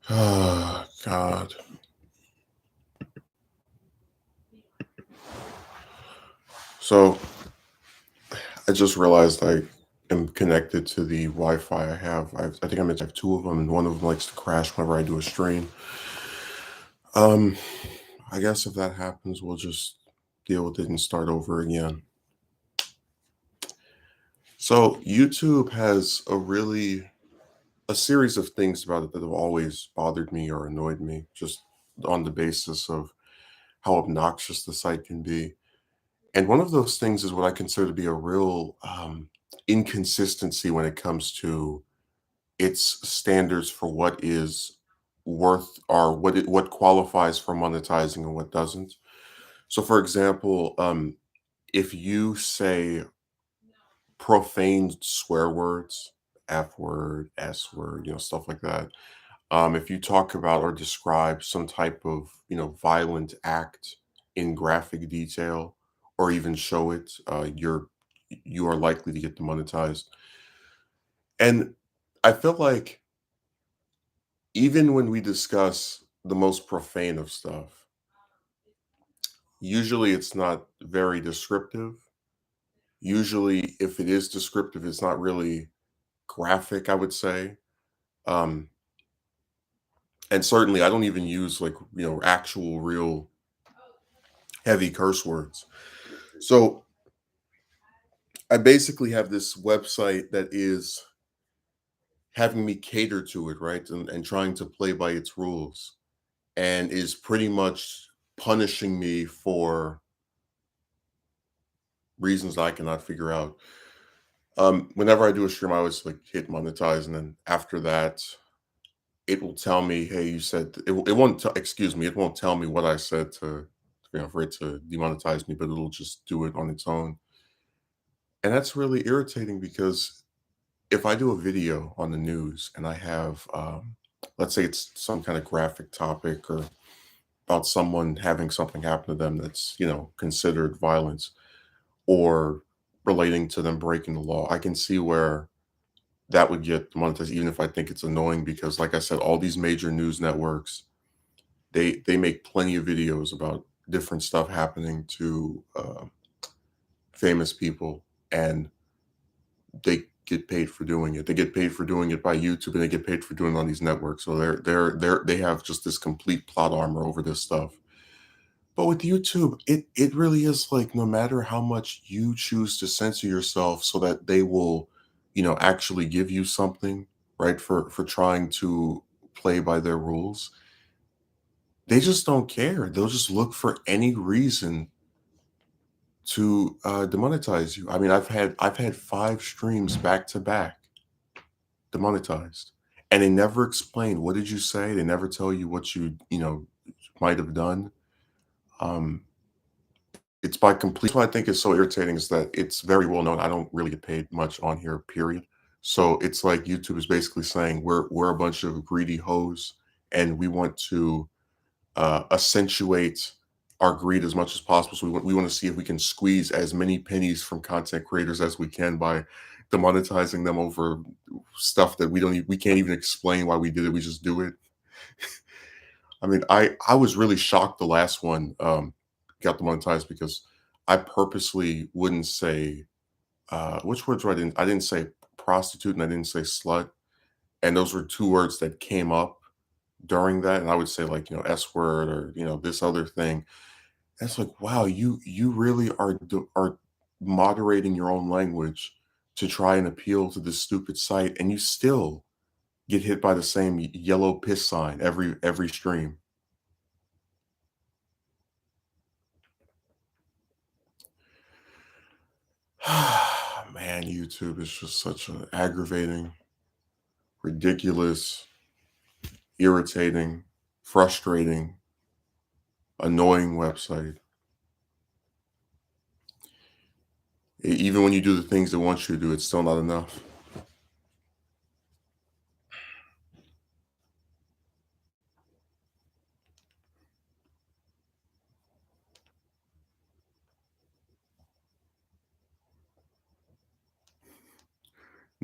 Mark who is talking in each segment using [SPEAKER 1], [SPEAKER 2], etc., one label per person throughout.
[SPEAKER 1] Oh, God. So I just realized I am connected to the Wi-Fi I have. I think I mentioned I have two of them, and one of them likes to crash whenever I do a stream. Um, I guess if that happens, we'll just deal with it and start over again. So YouTube has a series of things about it that have always bothered me or annoyed me, just on the basis of how obnoxious the site can be. And one of those things is what I consider to be a real inconsistency when it comes to its standards for what is worth or what qualifies for monetizing and what doesn't. So, for example, if you say profane swear words, F word, S word, stuff like that. If you talk about or describe some type of, violent act in graphic detail, or even show it, you are likely to get demonetized. And I feel like even when we discuss the most profane of stuff, usually it's not very descriptive. Usually, if it is descriptive, it's not really graphic, I would say. Um, and certainly, I don't even use like, actual, real heavy curse words. So I basically have this website that is having me cater to it, right? And trying to play by its rules and is pretty much punishing me for reasons I cannot figure out. Whenever I do a stream, I always like hit monetize, and then after that, it will tell me, "Hey, you said it won't excuse me, it won't tell me what I said to for it to demonetize me, but it'll just do it on its own." And that's really irritating because if I do a video on the news and I have, let's say it's some kind of graphic topic or about someone having something happen to them that's, considered violence or relating to them breaking the law, I can see where that would get monetized, even if I think it's annoying because, like I said, all these major news networks, they make plenty of videos about different stuff happening to famous people, and they get paid for doing it. They get paid for doing it by YouTube, and they get paid for doing it on these networks. So they have just this complete plot armor over this stuff. But with YouTube, it really is like no matter how much you choose to censor yourself so that they will, actually give you something, right, for trying to play by their rules, they just don't care. They'll just look for any reason to demonetize you. I mean, I've had 5 streams back to back demonetized. And they never explain what did you say. They never tell you what you might have done. Um, it's by complete. What I think is so irritating is that it's very well known. I don't really get paid much on here, period. So it's like YouTube is basically saying we're a bunch of greedy hoes, and we want to accentuate our greed as much as possible. So we want to see if we can squeeze as many pennies from content creators as we can by demonetizing them over stuff that we can't even explain why we did it. We just do it. I mean, I was really shocked the last one got demonetized because I purposely wouldn't say which words were I didn't say prostitute and I didn't say slut. And those were two words that came up during that. And I would say like, S word or, this other thing. And it's like, wow, you really are moderating your own language to try and appeal to this stupid site, and you still get hit by the same yellow piss sign every stream. Man, YouTube is just such an aggravating, ridiculous, irritating, frustrating, annoying website. Even when you do the things it wants you to do, it's still not enough.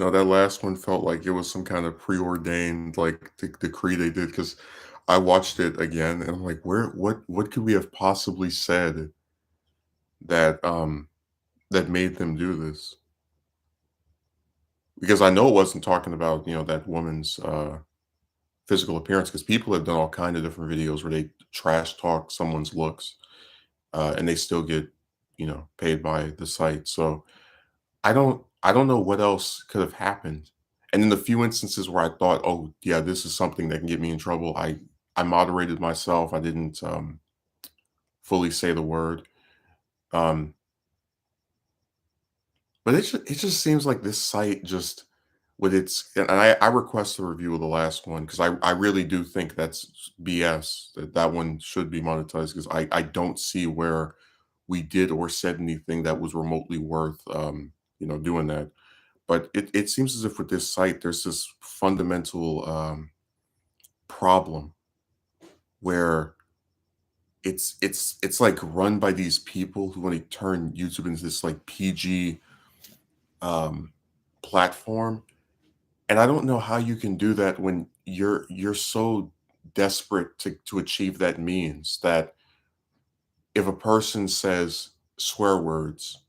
[SPEAKER 1] No, that last one felt like it was some kind of preordained, like, decree they did. Because I watched it again, and I'm like, "Where what could we have possibly said that, that made them do this?" Because I know it wasn't talking about, that woman's, physical appearance. Because people have done all kind of different videos where they trash talk someone's looks, and they still get, paid by the site. So I don't know what else could have happened. And in the few instances where I thought, "Oh, yeah, this is something that can get me in trouble," I moderated myself. I didn't, fully say the word. Um, but it just seems like this site just with its and I request a review of the last one because I really do think that's BS, that one should be monetized because I don't see where we did or said anything that was remotely worth, doing that. But it seems as if with this site, there's this fundamental, problem where it's like run by these people who want to turn YouTube into this like PG, um, platform, and I don't know how you can do that when you're so desperate to achieve that means that if a person says swear words,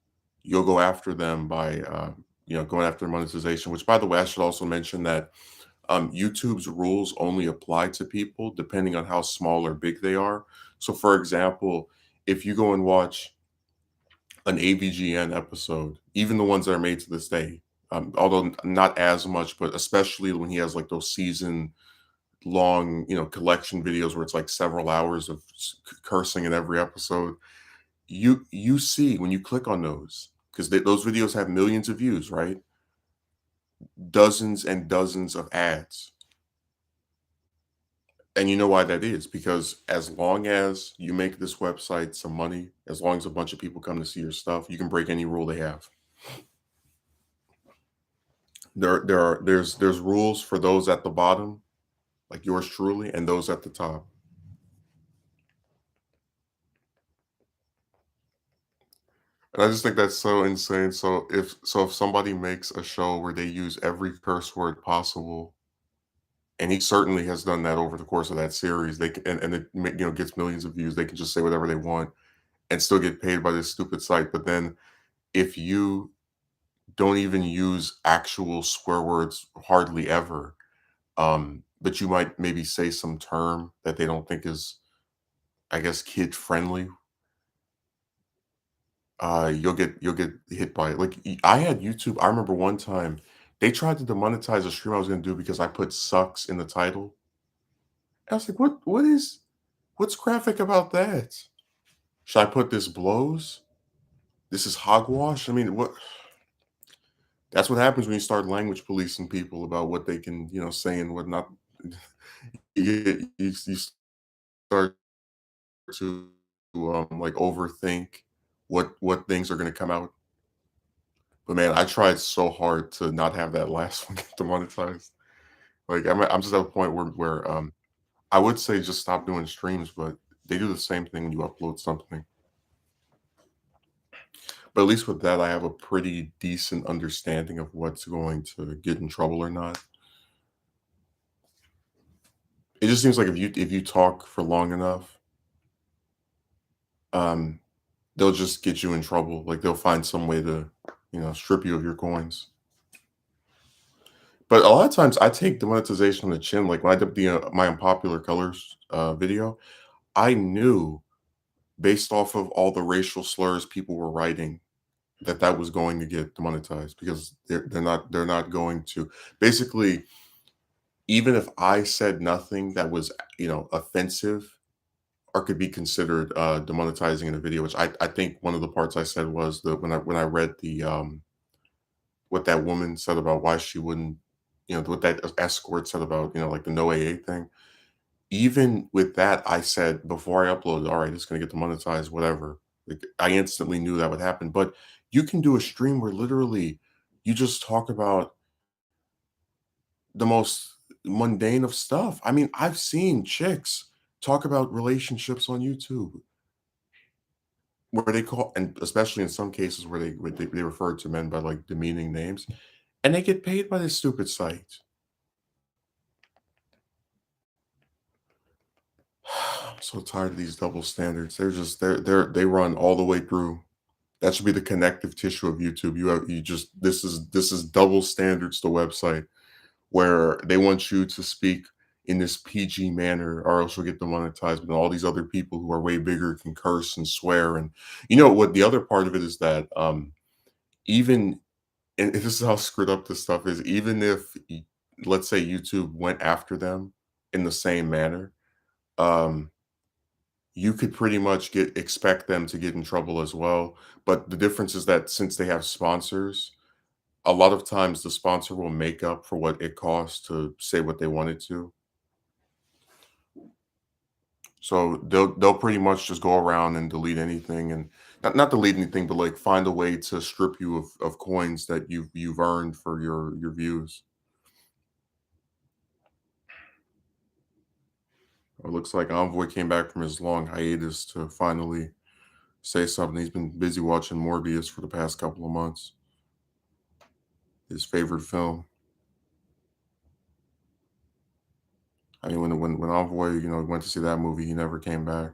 [SPEAKER 1] you'll go after them by, going after monetization, which, by the way, I should also mention that YouTube's rules only apply to people depending on how small or big they are. So, for example, if you go and watch an AVGN episode, even the ones that are made to this day, although not as much, but especially when he has like those season long, collection videos where it's like several hours of cursing in every episode, you see when you click on those because those videos have millions of views, right? Dozens and dozens of ads. And you know why that is? Because as long as you make this website some money, as long as a bunch of people come to see your stuff, you can break any rule they have. There's rules for those at the bottom, like yours truly, and those at the top. And I just think that's so insane. So if somebody makes a show where they use every curse word possible, and he certainly has done that over the course of that series, they can, and it gets millions of views. They can just say whatever they want and still get paid by this stupid site. But then if you don't even use actual swear words hardly ever. But you might maybe say some term that they don't think is, I guess, kid friendly. You'll get hit by it. Like I had YouTube. I remember one time they tried to demonetize a stream I was going to do because I put "sucks" in the title. I was like, what's graphic about that? Should I put "this blows"? This is hogwash. I mean, what? That's what happens when you start language policing people about what they can, say and what not. You start to like overthink what things are going to come out. But man, I tried so hard to not have that last one get demonetized. Like I'm just at a point where I would say just stop doing streams, but they do the same thing when you upload something. But at least with that, I have a pretty decent understanding of what's going to get in trouble or not. It just seems like if you talk for long enough, um, they'll just get you in trouble. Like they'll find some way to, strip you of your coins. But a lot of times I take demonetization on the chin. Like when I did my unpopular colors video, I knew based off of all the racial slurs people were writing that that was going to get demonetized because they're not going to basically even if I said nothing that was offensive or could be considered demonetizing in a video, which I think one of the parts I said was that when I read the what that woman said about why she wouldn't, what that escort said about, like the no AA thing. Even with that, I said before I uploaded, all right, it's going to get demonetized, whatever. Like, I instantly knew that would happen. But you can do a stream where literally you just talk about the most mundane of stuff. I mean, I've seen chicks talk about relationships on YouTube where they call, and especially in some cases where they refer to men by like demeaning names. and they get paid by this stupid site. I'm so tired of these double standards. They run all the way through. That should be the connective tissue of YouTube. You just this is double standards to website where they want you to speak in this PG manner or else you'll get demonetized. But all these other people who are way bigger can curse and swear. And you know what the other part of it is that even and this is how screwed up this stuff is, even if let's say YouTube went after them in the same manner, um, you could pretty much get expect them to get in trouble as well. But the difference is that since they have sponsors, a lot of times the sponsor will make up for what it costs to say what they wanted to. So they'll pretty much just go around and delete anything and not delete anything, but like find a way to strip you of coins that you've earned for your views. It looks like Envoy came back from his long hiatus to finally say something. He's been busy watching Morbius for the past couple of months. His favorite film. I mean, when Envoy, went to see that movie, he never came back.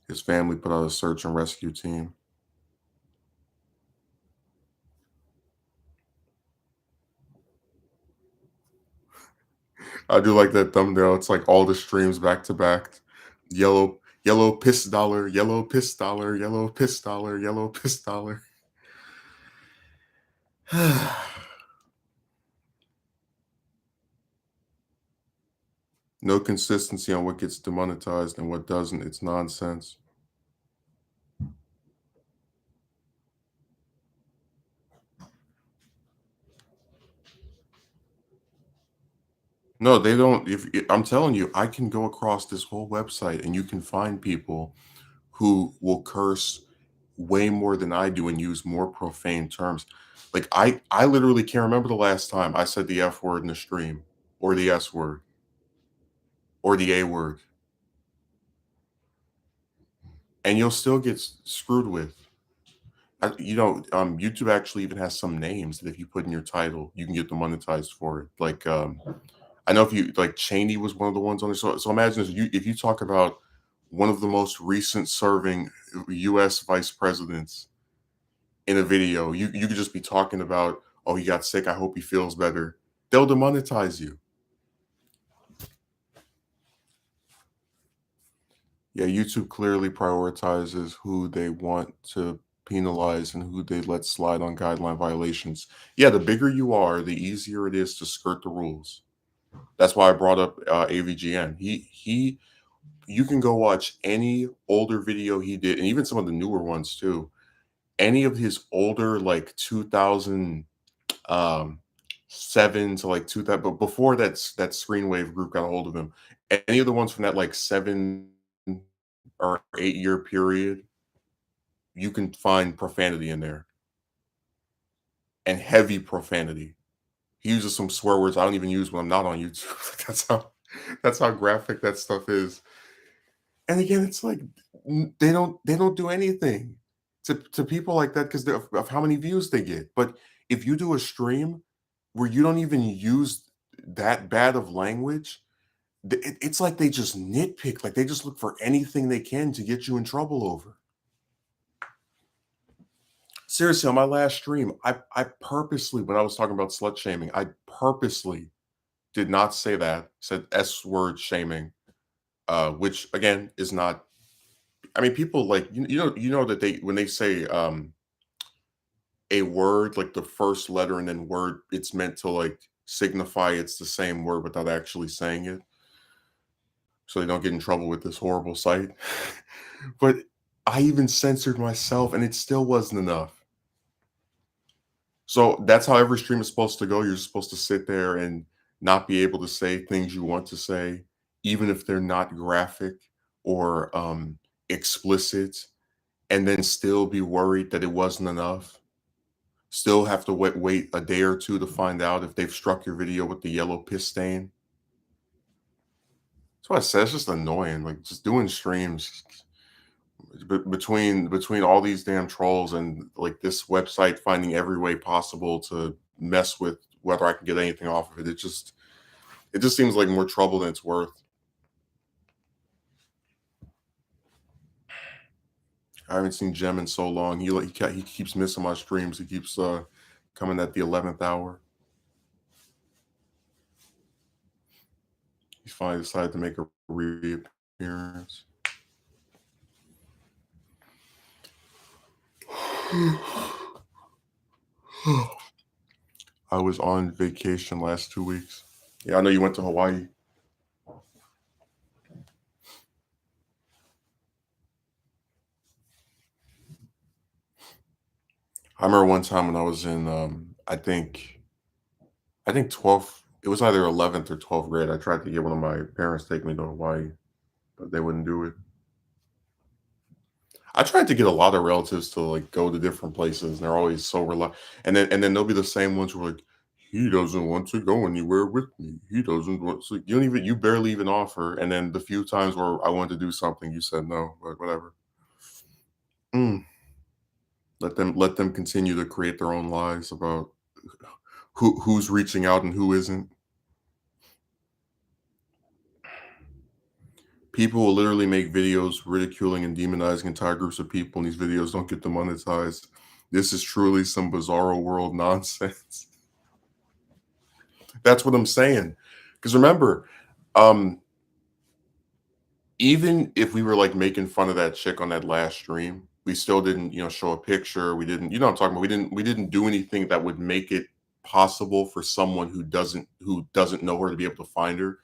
[SPEAKER 1] His family put out a search and rescue team. I do like that thumbnail. It's like all the streams back to back. Yellow piss dollar, yellow piss dollar, yellow piss dollar, yellow piss dollar. No consistency on what gets demonetized and what doesn't. It's nonsense. No, they don't. If I'm telling you, I can go across this whole website and you can find people who will curse way more than I do and use more profane terms. Like I literally can't remember the last time I said the F word in a stream or the S word or the A word, and you'll still get screwed with. YouTube actually even has some names that if you put in your title, you can get demonetized for it. Like, I know if you like Cheney was one of the ones on there. So imagine if you talk about one of the most recent serving U.S. vice presidents in a video, you could just be talking about, oh, he got sick. I hope he feels better. They'll demonetize you. Yeah, YouTube clearly prioritizes who they want to penalize and who they let slide on guideline violations. Yeah, the bigger you are, the easier it is to skirt the rules. That's why I brought up AVGN. You can go watch any older video he did, and even some of the newer ones too. Any of his older, like 2000 7 to like 2000, but before that Screenwave group got a hold of him. Any of the ones from that like 7 or 8 year period, you can find profanity in there and heavy profanity. He uses some swear words I don't even use when I'm not on YouTube. That's how graphic that stuff is. And again, it's like they don't do anything to people like that because of how many views they get. But if you do a stream where you don't even use that bad of language, it's like they just nitpick, like they just look for anything they can to get you in trouble over. Seriously, on my last stream, I purposely, when I was talking about slut shaming, I purposely did not say that. Said S word shaming, which again is not. I mean, people like you know that they when they say a word like the first letter and then word, it's meant to like signify it's the same word without actually saying it, so they don't get in trouble with this horrible site. But I even censored myself, and it still wasn't enough. So that's how every stream is supposed to go. You're supposed to sit there and not be able to say things you want to say, even if they're not graphic or explicit, and then still be worried that it wasn't enough. Still have to wait a day or two to find out if they've struck your video with the yellow piss stain. That's what I said. It's just annoying. Like just doing streams between all these damn trolls and like this website finding every way possible to mess with whether I can get anything off of it. It just seems like more trouble than it's worth. I haven't seen Jem in so long. He keeps missing my streams. He keeps coming at the 11th hour. He's finally decided to make a reappearance. I was on vacation last 2 weeks. Yeah, I know you went to Hawaii. I remember one time when I was in, I think 12th. It was either 11th or 12th grade. I tried to get one of my parents to take me to Hawaii, but they wouldn't do it. I tried to get a lot of relatives to like go to different places, and they're always so reluctant. And then they'll be the same ones who are like, he doesn't want to go anywhere with me. He doesn't want to. You barely even offer. And then the few times where I wanted to do something, you said no, but whatever. Mm. Let them continue to create their own lies about who's reaching out and who isn't. People will literally make videos ridiculing and demonizing entire groups of people, and these videos don't get demonetized. This is truly some bizarro world nonsense. That's what I'm saying. Because remember, um, even if we were like making fun of that chick on that last stream, we still didn't, show a picture. We didn't, what I'm talking about. We didn't do anything that would make it possible for someone who doesn't know her to be able to find her.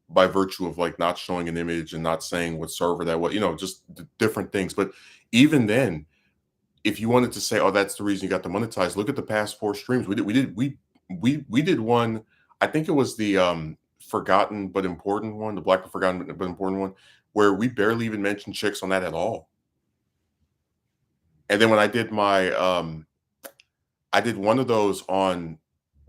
[SPEAKER 1] By virtue of like not showing an image and not saying what server that was, just different things. But even then, if you wanted to say, "Oh, that's the reason you got demonetized," look at the past four streams. We did one. I think it was the forgotten but important one, the black but forgotten but important one, where we barely even mentioned chicks on that at all. And then when I did one of those on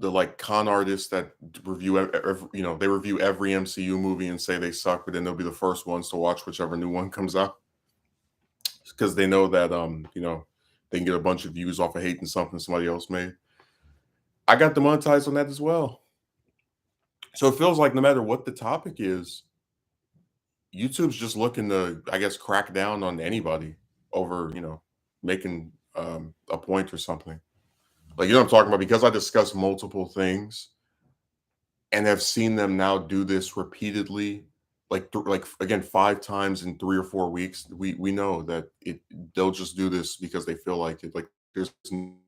[SPEAKER 1] the like con artists that they review every MCU movie and say they suck, but then they'll be the first ones to watch whichever new one comes out because they know that they can get a bunch of views off of hating something somebody else made. I got demonetized on that as well. So it feels like no matter what the topic is, YouTube's just looking to, I guess, crack down on anybody over, making a point or something. Like, what I'm talking about? Because I discuss multiple things and have seen them now do this repeatedly, like again 5 times in 3 or 4 weeks. We know that they'll just do this because they feel like it. Like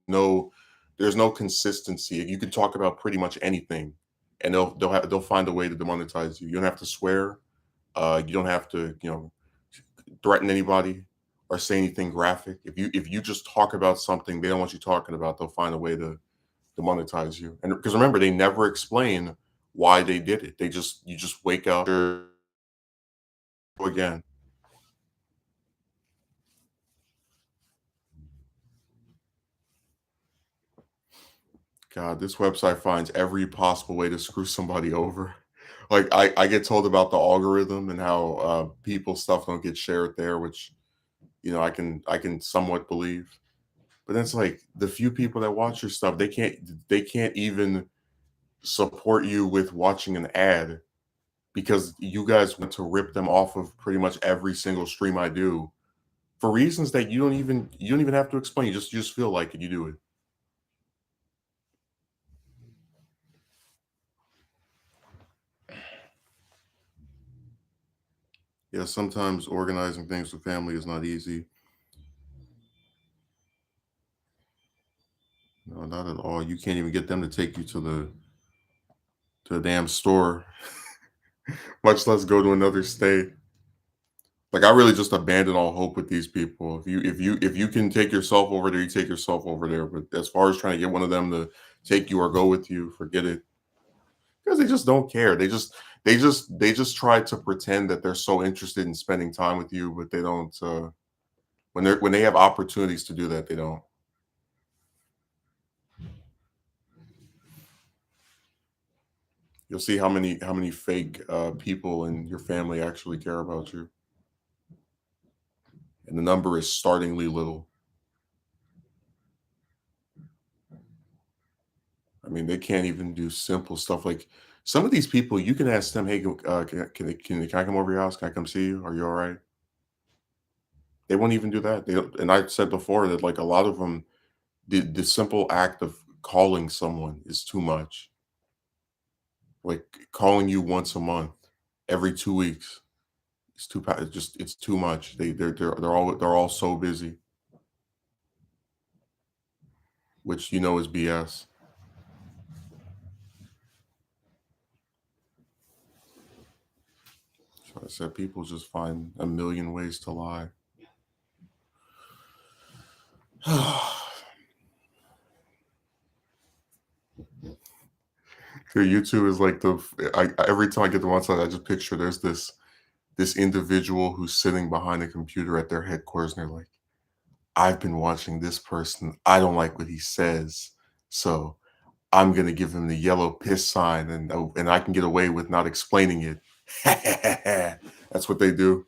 [SPEAKER 1] no there's no consistency. You can talk about pretty much anything, and they'll find a way to demonetize you. You don't have to swear. You don't have to threaten anybody or say anything graphic. If you just talk about something they don't want you talking about, they'll find a way to monetize you. And because remember, they never explain why they did it. You just wake up again. God, this website finds every possible way to screw somebody over. Like I get told about the algorithm and how people's stuff don't get shared there, which I can somewhat believe. But then it's like the few people that watch your stuff, they can't even support you with watching an ad because you guys want to rip them off of pretty much every single stream I do for reasons that you don't even have to explain. You just feel like it. You do it. Yeah, sometimes organizing things with family is not easy. No, not at all. You can't even get them to take you to the damn store, much less go to another state. Like I really just abandon all hope with these people. If you can take yourself over there, you take yourself over there. But as far as trying to get one of them to take you or go with you, forget it. Because they just don't care. They just try to pretend that they're so interested in spending time with you, but they don't when they have opportunities to do that, they don't. You'll see how many fake people in your family actually care about you. And the number is startlingly little. I mean, they can't even do simple stuff like some of these people. You can ask them, "Hey, can I come over your house? Can I come see you? Are you all right?" They won't even do that. They don't, and I said before that like a lot of them, the simple act of calling someone is too much. Like calling you once a month, every 2 weeks, it's just it's too much. They're all so busy, which you know is BS. So I said people just find a million ways to lie. Dude, YouTube is like every time I get to one side, I just picture there's this individual who's sitting behind a computer at their headquarters, and they're like, "I've been watching this person. I don't like what he says, so I'm gonna give him the yellow piss sign, and I can get away with not explaining it." That's what they do.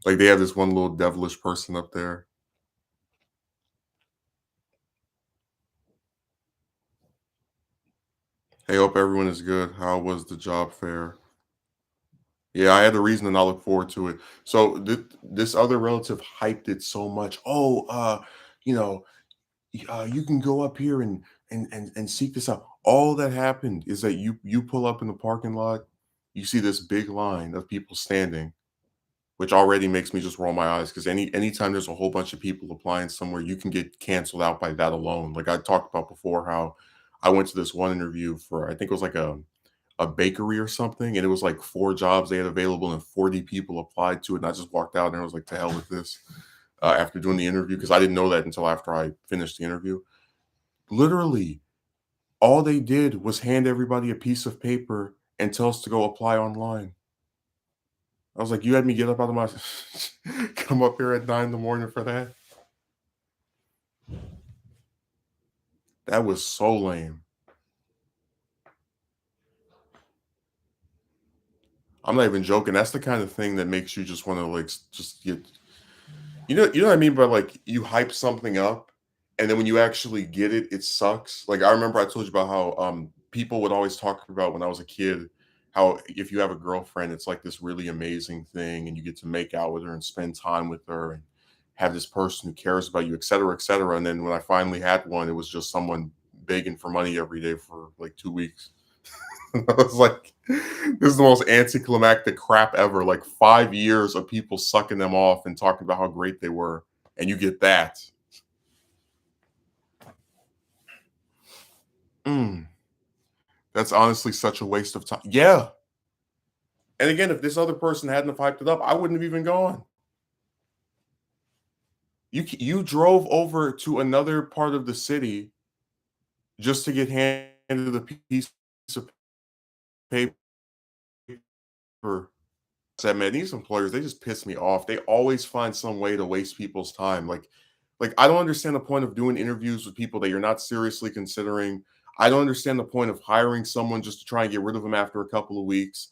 [SPEAKER 1] Like they have this one little devilish person up there. Hey, hope everyone is good. How was the job fair? Yeah, I had a reason to not look forward to it. So this other relative hyped it so much. Oh, you know, you can go up here and seek this out. All that happened is that you pull up in the parking lot, you see this big line of people standing, which already makes me just roll my eyes because anytime there's a whole bunch of people applying somewhere, you can get canceled out by that alone. Like I talked about before, how I went to this one interview for I think it was like a bakery or something, and it was like 4 jobs they had available and 40 people applied to it, and I just walked out and I was like, "To hell with this," after doing the interview because I didn't know that until after I finished the interview. Literally, all they did was hand everybody a piece of paper and tell us to go apply online. I was like, "You had me get up out of my come up here at 9 in the morning for that?" That was so lame. I'm not even joking. That's the kind of thing that makes you just wanna, like, just get you know what I mean by, like, you hype something up, and then when you actually get it, it sucks. Like, I remember I told you about how, people would always talk about when I was a kid, how if you have a girlfriend, it's like this really amazing thing, and you get to make out with her and spend time with her and have this person who cares about you, et cetera, and then when I finally had one, it was just someone begging for money every day for, like, 2 weeks. I was like, this is the most anticlimactic crap ever. Like 5 years of people sucking them off and talking about how great they were, and you get that. Mm, that's honestly such a waste of time. Yeah. And again, if this other person hadn't have hyped it up, I wouldn't have even gone. You drove over to another part of the city just to get handed a piece of paper. Said, man, these employers, they just piss me off. They always find some way to waste people's time. Like I don't understand the point of doing interviews with people that you're not seriously considering. I don't understand the point of hiring someone just to try and get rid of them after a couple of weeks.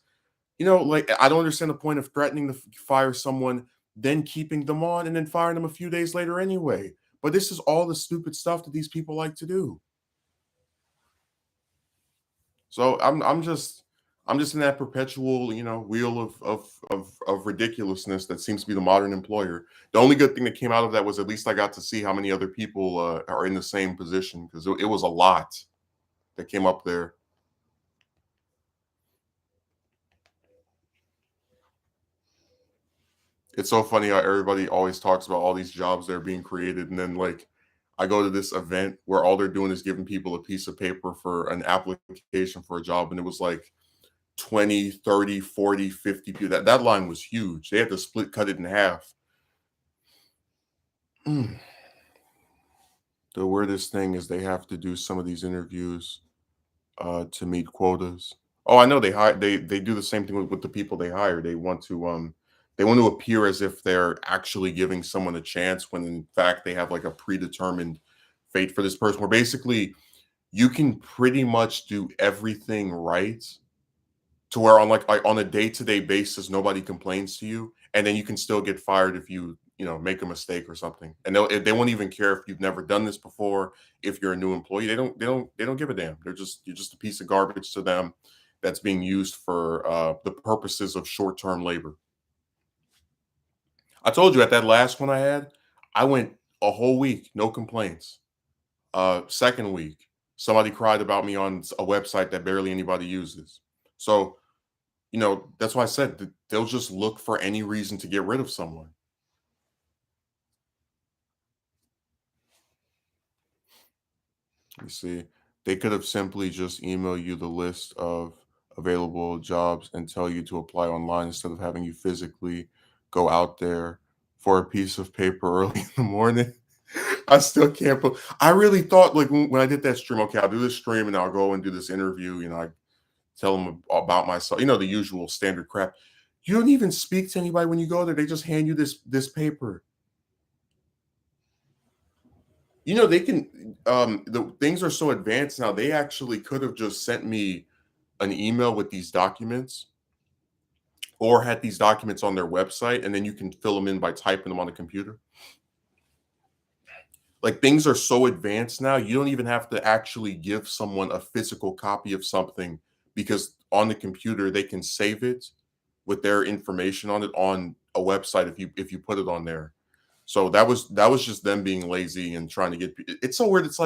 [SPEAKER 1] Like I don't understand the point of threatening to fire someone, then keeping them on and then firing them a few days later anyway. But this is all the stupid stuff that these people like to do. So I'm just in that perpetual, wheel of ridiculousness that seems to be the modern employer. The only good thing that came out of that was at least I got to see how many other people are in the same position because it was a lot that came up there. It's so funny how everybody always talks about all these jobs that are being created, and then like I go to this event where all they're doing is giving people a piece of paper for an application for a job, and it was like 20, 30, 40, 50 people. That line was huge. They had to cut it in half. Mm. The weirdest thing is they have to do some of these interviews to meet quotas. Oh, I know they do the same thing with the people they hire. They want to appear as if they're actually giving someone a chance when in fact they have like a predetermined fate for this person where basically you can pretty much do everything right to where on like on a day-to-day basis nobody complains to you and then you can still get fired if make a mistake or something, and they won't even care if you've never done this before. If you're a new employee, they don't give a damn. You're just a piece of garbage to them that's being used for the purposes of short-term labor. I told you at that last one I had, I went a whole week, no complaints. Second week, somebody cried about me on a website that barely anybody uses. So, that's why I said that they'll just look for any reason to get rid of someone. You see, they could have simply just email you the list of available jobs and tell you to apply online instead of having you physically go out there for a piece of paper early in the morning. I still can't. I really thought like when I did that stream, okay, I'll do this stream and I'll go and do this interview. I tell them about myself. The usual standard crap. You don't even speak to anybody when you go there. They just hand you this paper. They can the things are so advanced now. They actually could have just sent me an email with these documents or had these documents on their website and then you can fill them in by typing them on the computer. Like things are so advanced now, you don't even have to actually give someone a physical copy of something because on the computer they can save it with their information on it on a website if you put it on there. So that was just them being lazy and trying to get it's so weird. It's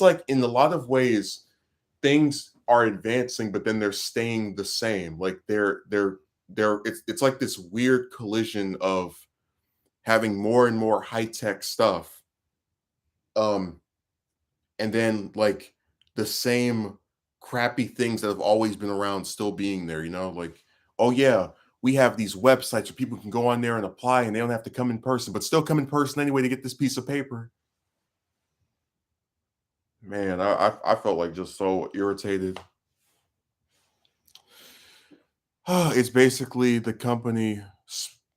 [SPEAKER 1] like in a lot of ways things are advancing, but then they're staying the same. Like it's like this weird collision of having more and more high-tech stuff. Um and then like the same crappy things that have always been around still being there, like, oh yeah, we have these websites where people can go on there and apply and they don't have to come in person, but still come in person anyway to get this piece of paper. Man, I felt like just so irritated. It's basically the company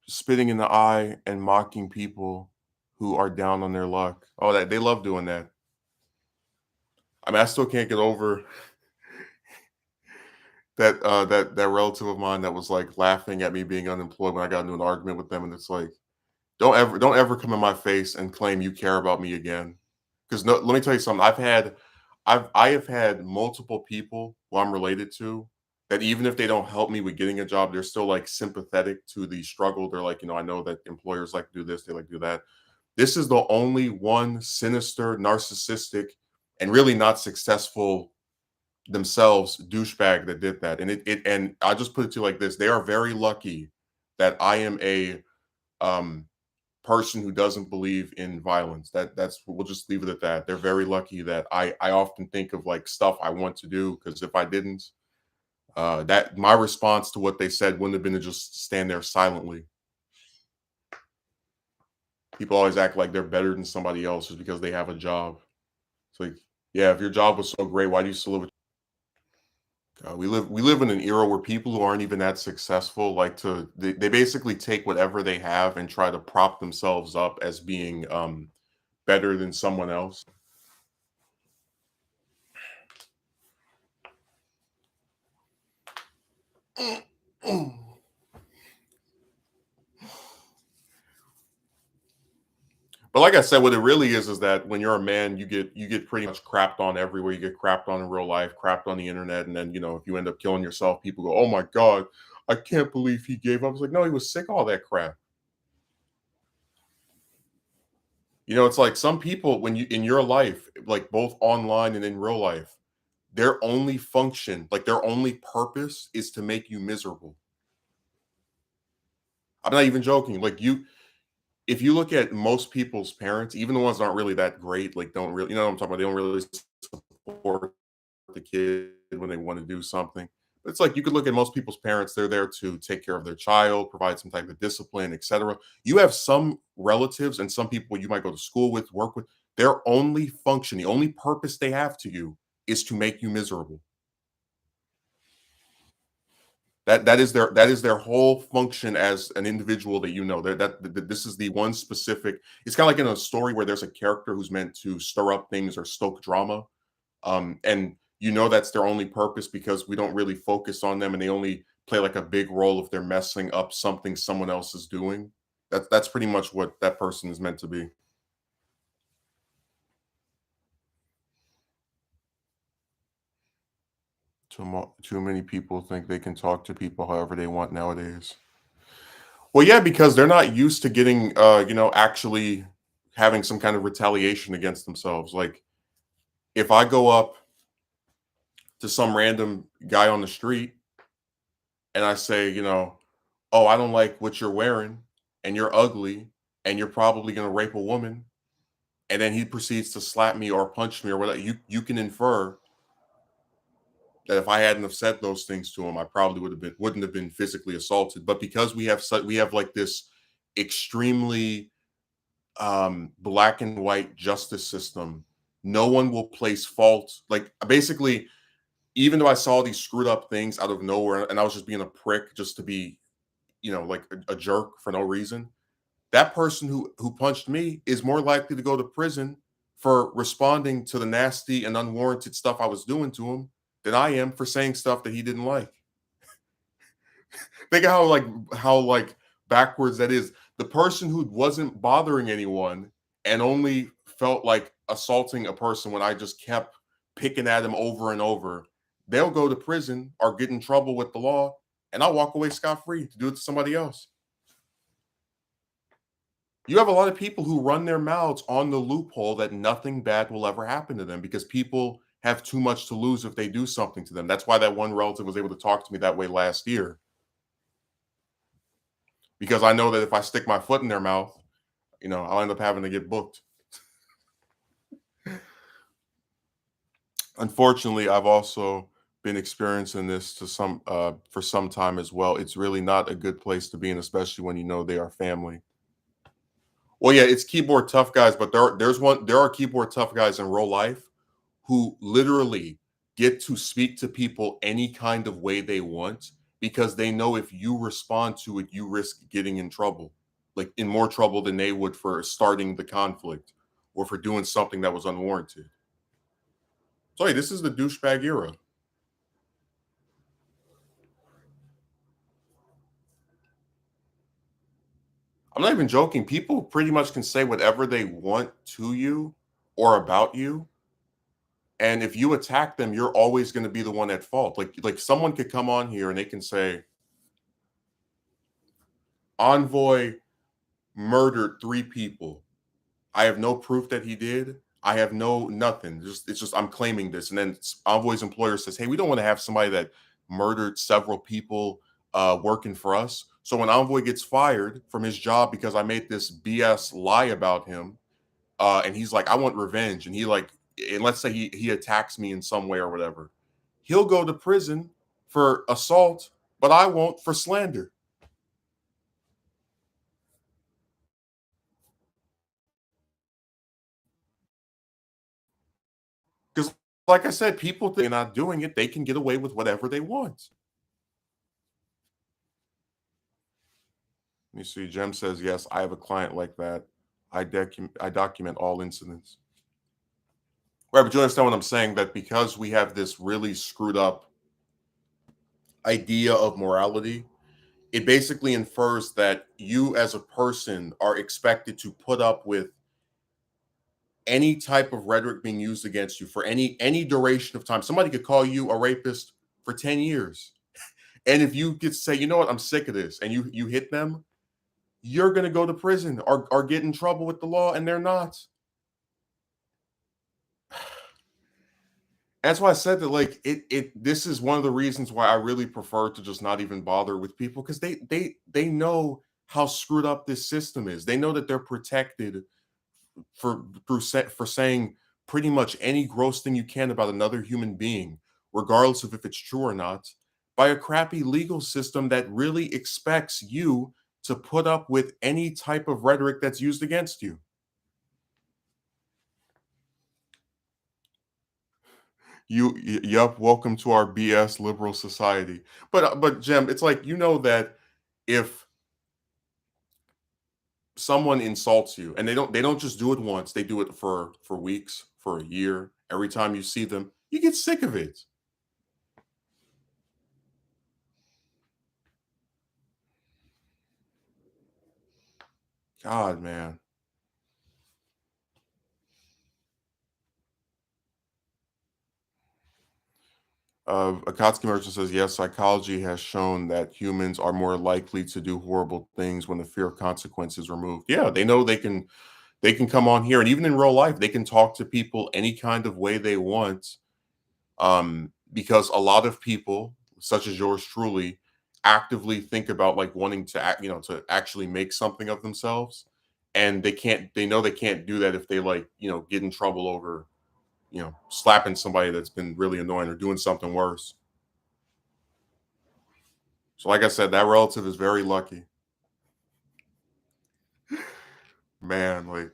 [SPEAKER 1] spitting in the eye and mocking people who are down on their luck. Oh, that they love doing that. I mean, I still can't get over that relative of mine that was like laughing at me being unemployed when I got into an argument with them, and it's like, don't ever come in my face and claim you care about me again. Because no, let me tell you something. I have had multiple people who I'm related to that even if they don't help me with getting a job, they're still like sympathetic to the struggle. They're like, I know that employers like to do this, they like to do that. This is the only one sinister, narcissistic, and really not successful themselves douchebag that did that. And I'll just put it to you like this: they are very lucky that I am a um person who doesn't believe in violence. That's we'll just leave it at that. They're very lucky that I often think of like stuff I want to do because if I didn't, that my response to what they said wouldn't have been to just stand there silently. People always act like they're better than somebody else just because they have a job. It's like, yeah, if your job was so great, why do you still live? We live in an era where people who aren't even that successful like they basically take whatever they have and try to prop themselves up as being better than someone else. But like I said, what it really is that when you're a man, you get pretty much crapped on everywhere. You get crapped on in real life, crapped on the internet, and then if you end up killing yourself, people go, "Oh my god, I can't believe he gave up." It's like, no, he was sick of all that crap. It's like some people when you in your life, like both online and in real life, their only function, like their only purpose is to make you miserable. I'm not even joking. Like if you look at most people's parents, even the ones that aren't really that great, like don't really, what I'm talking about, they don't really support the kid when they want to do something. But it's like you could look at most people's parents, they're there to take care of their child, provide some type of discipline, etc. You have some relatives and some people you might go to school with, work with, their only function, the only purpose they have to you is to make you miserable. That is their whole function as an individual that this is the one specific. It's kind of like in a story where there's a character who's meant to stir up things or stoke drama, and that's their only purpose because we don't really focus on them and they only play like a big role if they're messing up something someone else is doing. That's pretty much what that person is meant to be. Too many people think they can talk to people however they want nowadays. Well, yeah, because they're not used to getting, actually having some kind of retaliation against themselves. Like, if I go up to some random guy on the street and I say, "Oh, I don't like what you're wearing, and you're ugly, and you're probably gonna rape a woman," and then he proceeds to slap me or punch me or whatever, you can infer that if I hadn't have said those things to him, I probably wouldn't have been physically assaulted. But because we have like this extremely black and white justice system, no one will place fault. Like basically, even though I saw these screwed up things out of nowhere, and I was just being a prick just to be, like a jerk for no reason, that person who punched me is more likely to go to prison for responding to the nasty and unwarranted stuff I was doing to him than I am for saying stuff that he didn't like. Think of how backwards that is. The person who wasn't bothering anyone and only felt like assaulting a person when I just kept picking at him over and over, they'll go to prison or get in trouble with the law, and I'll walk away scot free to do it to somebody else. You have a lot of people who run their mouths on the loophole that nothing bad will ever happen to them because people have too much to lose if they do something to them. That's why that one relative was able to talk to me that way last year, because I know that if I stick my foot in their mouth, I'll end up having to get booked. Unfortunately, I've also been experiencing this to some for some time as well. It's really not a good place to be in, especially when you know they are family. Well, yeah, it's keyboard tough guys, but there are keyboard tough guys in real life who literally get to speak to people any kind of way they want because they know if you respond to it, you risk getting in trouble, like in more trouble than they would for starting the conflict or for doing something that was unwarranted. So, hey, this is the douchebag era. I'm not even joking. People pretty much can say whatever they want to you or about you. And if you attack them, you're always going to be the one at fault. Like someone could come on here and they can say, Envoy murdered 3 people. I have no proof that he did. I have no nothing. It's just I'm claiming this. And then Envoy's employer says, "Hey, we don't want to have somebody that murdered several people working for us." So when Envoy gets fired from his job because I made this BS lie about him, and he's like, "I want revenge," and and let's say he attacks me in some way or whatever, he'll go to prison for assault, but I won't for slander. Because, like I said, people think they're not doing it, they can get away with whatever they want. Let me see. Jem says, yes, I have a client like that. I document all incidents. Right, but you understand what I'm saying? That because we have this really screwed up idea of morality, it basically infers that you as a person are expected to put up with any type of rhetoric being used against you for any duration of time. Somebody could call you a rapist for 10 years. And if you could say, you know what, I'm sick of this, and you hit them, you're gonna go to prison or get in trouble with the law, and they're not. That's why I said that it this is one of the reasons why I really prefer to just not even bother with people because they know how screwed up this system is. They know that they're protected for saying pretty much any gross thing you can about another human being, regardless of if it's true or not, by a crappy legal system that really expects you to put up with any type of rhetoric that's used against you. Yup, welcome to our BS liberal society. But Jem, it's like that if someone insults you and they don't just do it once, they do it for weeks, for a year. Every time you see them, you get sick of it. God, man. Akatsuki Merchant says, yes, psychology has shown that humans are more likely to do horrible things when the fear of consequence is removed. Yeah, they know they can come on here, and even in real life, they can talk to people any kind of way they want. Because a lot of people, such as yours truly, actively think about like wanting to act, to actually make something of themselves, and they can't. They know they can't do that if they like, get in trouble over, slapping somebody that's been really annoying or doing something worse. So, like I said, that relative is very lucky, man. Like,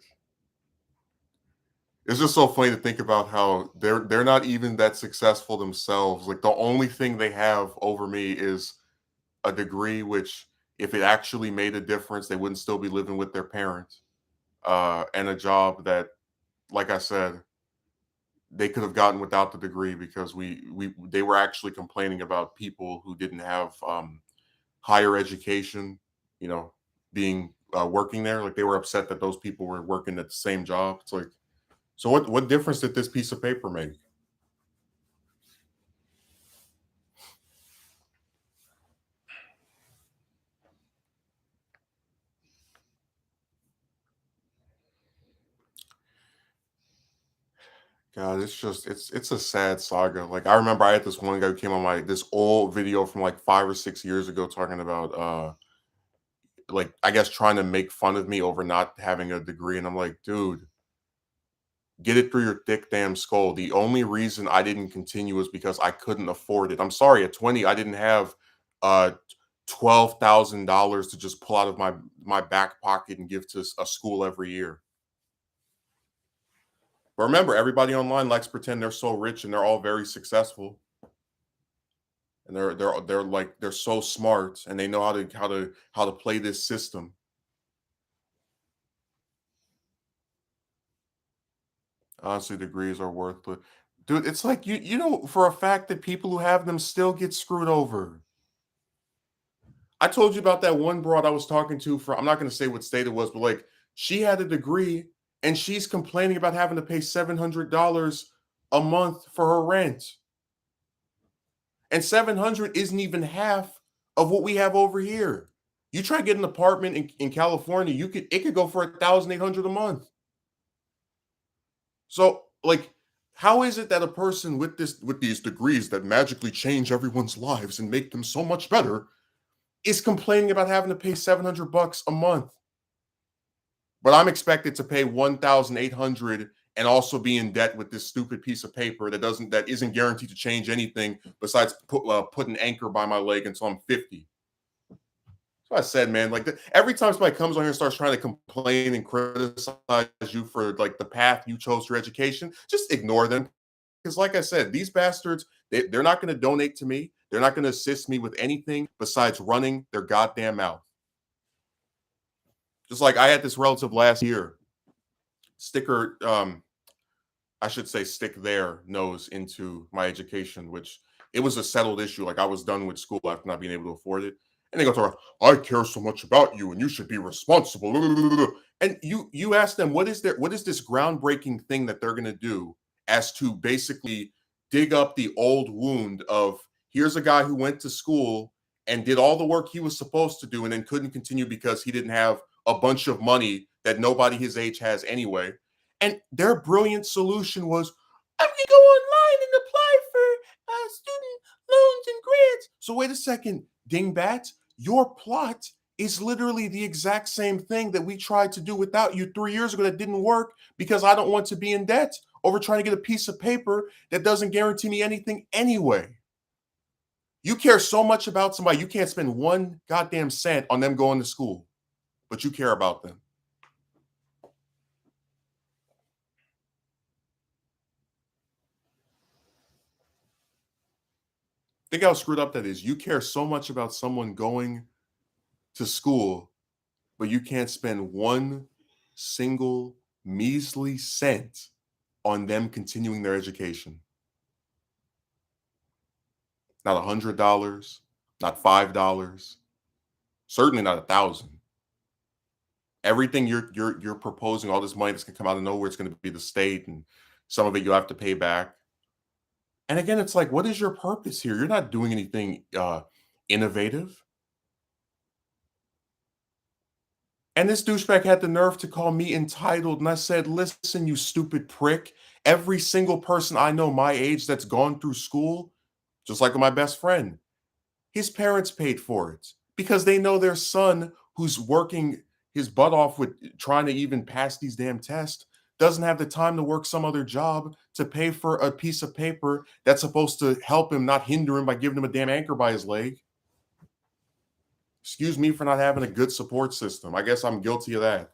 [SPEAKER 1] it's just so funny to think about how they're not even that successful themselves. Like, the only thing they have over me is a degree, which if it actually made a difference, they wouldn't still be living with their parents, and a job that, like I said, they could have gotten without the degree because we they were actually complaining about people who didn't have higher education, you know, being working there. Like they were upset that those people were working at the same job. It's like, so what difference did this piece of paper make? God, it's a sad saga. Like I remember I had this one guy who came on my this old video from like 5 or 6 years ago talking about like I guess trying to make fun of me over not having a degree. And I'm like, dude, get it through your thick damn skull. The only reason I didn't continue was because I couldn't afford it. I'm sorry, at 20, I didn't have uh $12,000 to just pull out of my back pocket and give to a school every year. But remember, everybody online likes to pretend they're so rich and they're all very successful. And they're like they're so smart and they know how to play this system. Honestly, degrees are worthless. Dude, it's like you know for a fact that people who have them still get screwed over. I told you about that one broad I was talking to from I'm not going to say what state it was, but like she had a degree and she's complaining about having to pay $700 a month for her rent. And 700 isn't even half of what we have over here. You try to get an apartment in California, it could go for 1,800 a month. So like how is it that a person with these degrees that magically change everyone's lives and make them so much better is complaining about having to pay 700 bucks a month? But I'm expected to pay 1,800 and also be in debt with this stupid piece of paper that isn't guaranteed to change anything besides put an anchor by my leg until I'm 50. So I said, man, like every time somebody comes on here and starts trying to complain and criticize you for like the path you chose for education, just ignore them. Because, like I said, these bastards, they're not going to donate to me. They're not going to assist me with anything besides running their goddamn mouth. Just like I had this relative last year, sticker I should say stick their nose into my education, which it was a settled issue. Like I was done with school after not being able to afford it. And they go to, I care so much about you and you should be responsible. And you ask them, what is this groundbreaking thing that they're gonna do as to basically dig up the old wound of here's a guy who went to school and did all the work he was supposed to do and then couldn't continue because he didn't have a bunch of money that nobody his age has anyway. And their brilliant solution was, I'm going to go online and apply for student loans and grants. So wait a second, dingbat, your plot is literally the exact same thing that we tried to do without you 3 years ago that didn't work because I don't want to be in debt over trying to get a piece of paper that doesn't guarantee me anything anyway. You care so much about somebody, you can't spend one goddamn cent on them going to school, but you care about them. Think how screwed up that is. You care so much about someone going to school, but you can't spend one single measly cent on them continuing their education. Not $100, not $5, certainly not 1,000. Everything you're proposing, all this money that's gonna come out of nowhere, it's gonna be the state, and some of it you'll have to pay back. And again, it's like, what is your purpose here? You're not doing anything innovative. And this douchebag had the nerve to call me entitled. And I said, listen, you stupid prick. Every single person I know my age that's gone through school, just like my best friend, his parents paid for it because they know their son, who's working his butt off with trying to even pass these damn tests, doesn't have the time to work some other job to pay for a piece of paper that's supposed to help him, not hinder him by giving him a damn anchor by his leg. Excuse me for not having a good support system. I guess I'm guilty of that.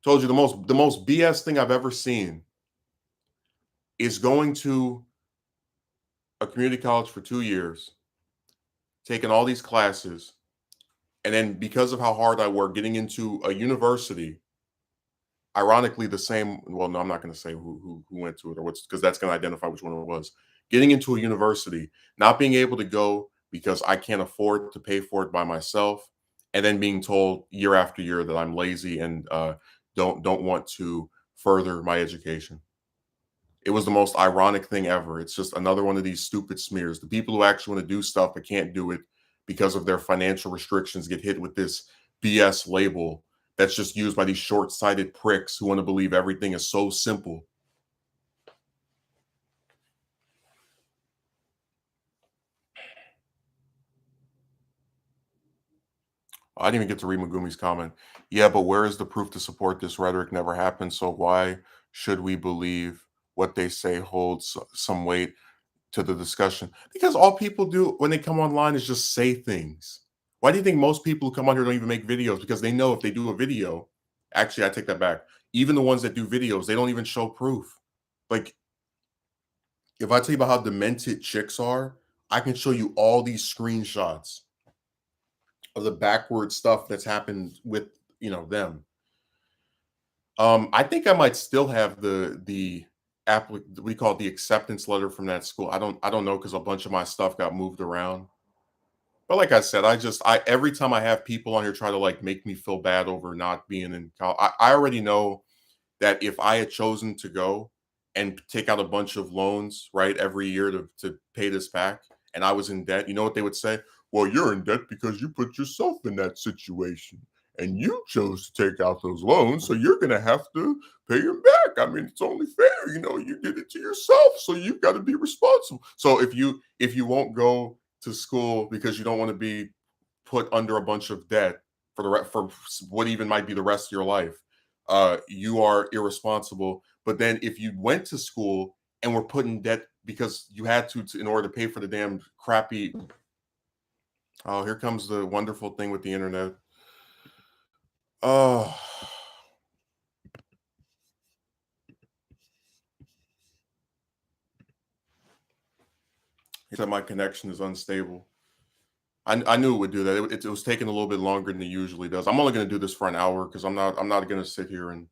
[SPEAKER 1] Told you the most BS thing I've ever seen is going to a community college for 2 years, taking all these classes, and then because of how hard I work, getting into a university, ironically the same, well, no, I'm not gonna say who went to it or what's, because that's gonna identify which one it was. Getting into a university, not being able to go because I can't afford to pay for it by myself, and then being told year after year that I'm lazy and don't want to further my education. It was the most ironic thing ever. It's just another one of these stupid smears. The people who actually want to do stuff but can't do it because of their financial restrictions get hit with this BS label that's just used by these short-sighted pricks who want to believe everything is so simple. I didn't even get to read Megumi's comment. Yeah, but where is the proof to support this rhetoric? Never happened. So why should we believe what they say holds some weight to the discussion? Because all people do when they come online is just say things. Why do you think most people who come on here don't even make videos? Because they know if they do a video, actually, I take that back. Even the ones that do videos, they don't even show proof. Like, if I tell you about how demented chicks are, I can show you all these screenshots of the backward stuff that's happened with them. I think I might still have the we call it the acceptance letter from that school. I don't know because a bunch of my stuff got moved around. But like I said, I every time I have people on here try to like make me feel bad over not being in college, I already know that if I had chosen to go and take out a bunch of loans, right, every year to pay this back, and I was in debt, you know what they would say? Well, you're in debt because you put yourself in that situation and you chose to take out those loans, so you're going to have to pay them back. I mean, it's only fair, you did it to yourself, so you've got to be responsible. So if you won't go to school because you don't want to be put under a bunch of debt for what even might be the rest of your life, you are irresponsible. But then if you went to school and were put in debt because you had in order to pay for the damn crappy, oh, here comes the wonderful thing with the internet. Oh, he said my connection is unstable. I knew it would do that. It was taking a little bit longer than it usually does. I'm only going to do this for an hour because I'm not going to sit here and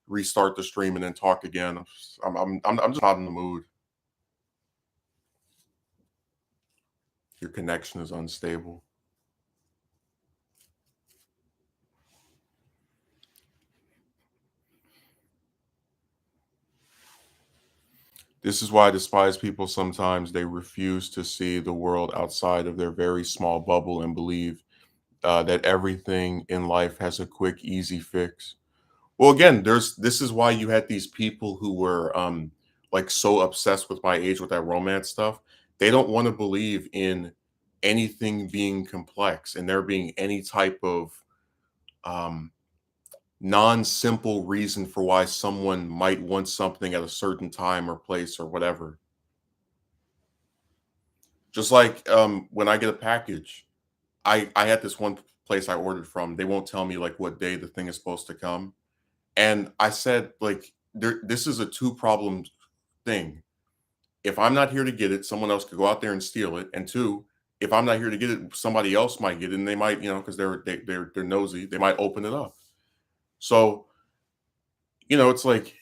[SPEAKER 1] restart the stream and then talk again. I'm just not in the mood. Your connection is unstable. This is why I despise people sometimes. They refuse to see the world outside of their very small bubble and believe that everything in life has a quick, easy fix. Well, again, this is why you had these people who were like so obsessed with my age with that romance stuff. They don't want to believe in anything being complex and there being any type of um, non-simple reason for why someone might want something at a certain time or place or whatever. Just like when I get a package, I had this one place I ordered from. They won't tell me like what day the thing is supposed to come, and I said like this is a two problem thing. If I'm not here to get it, someone else could go out there and steal it. And two, if I'm not here to get it, somebody else might get it, and they might, because they're nosy, they might open it up. So, it's like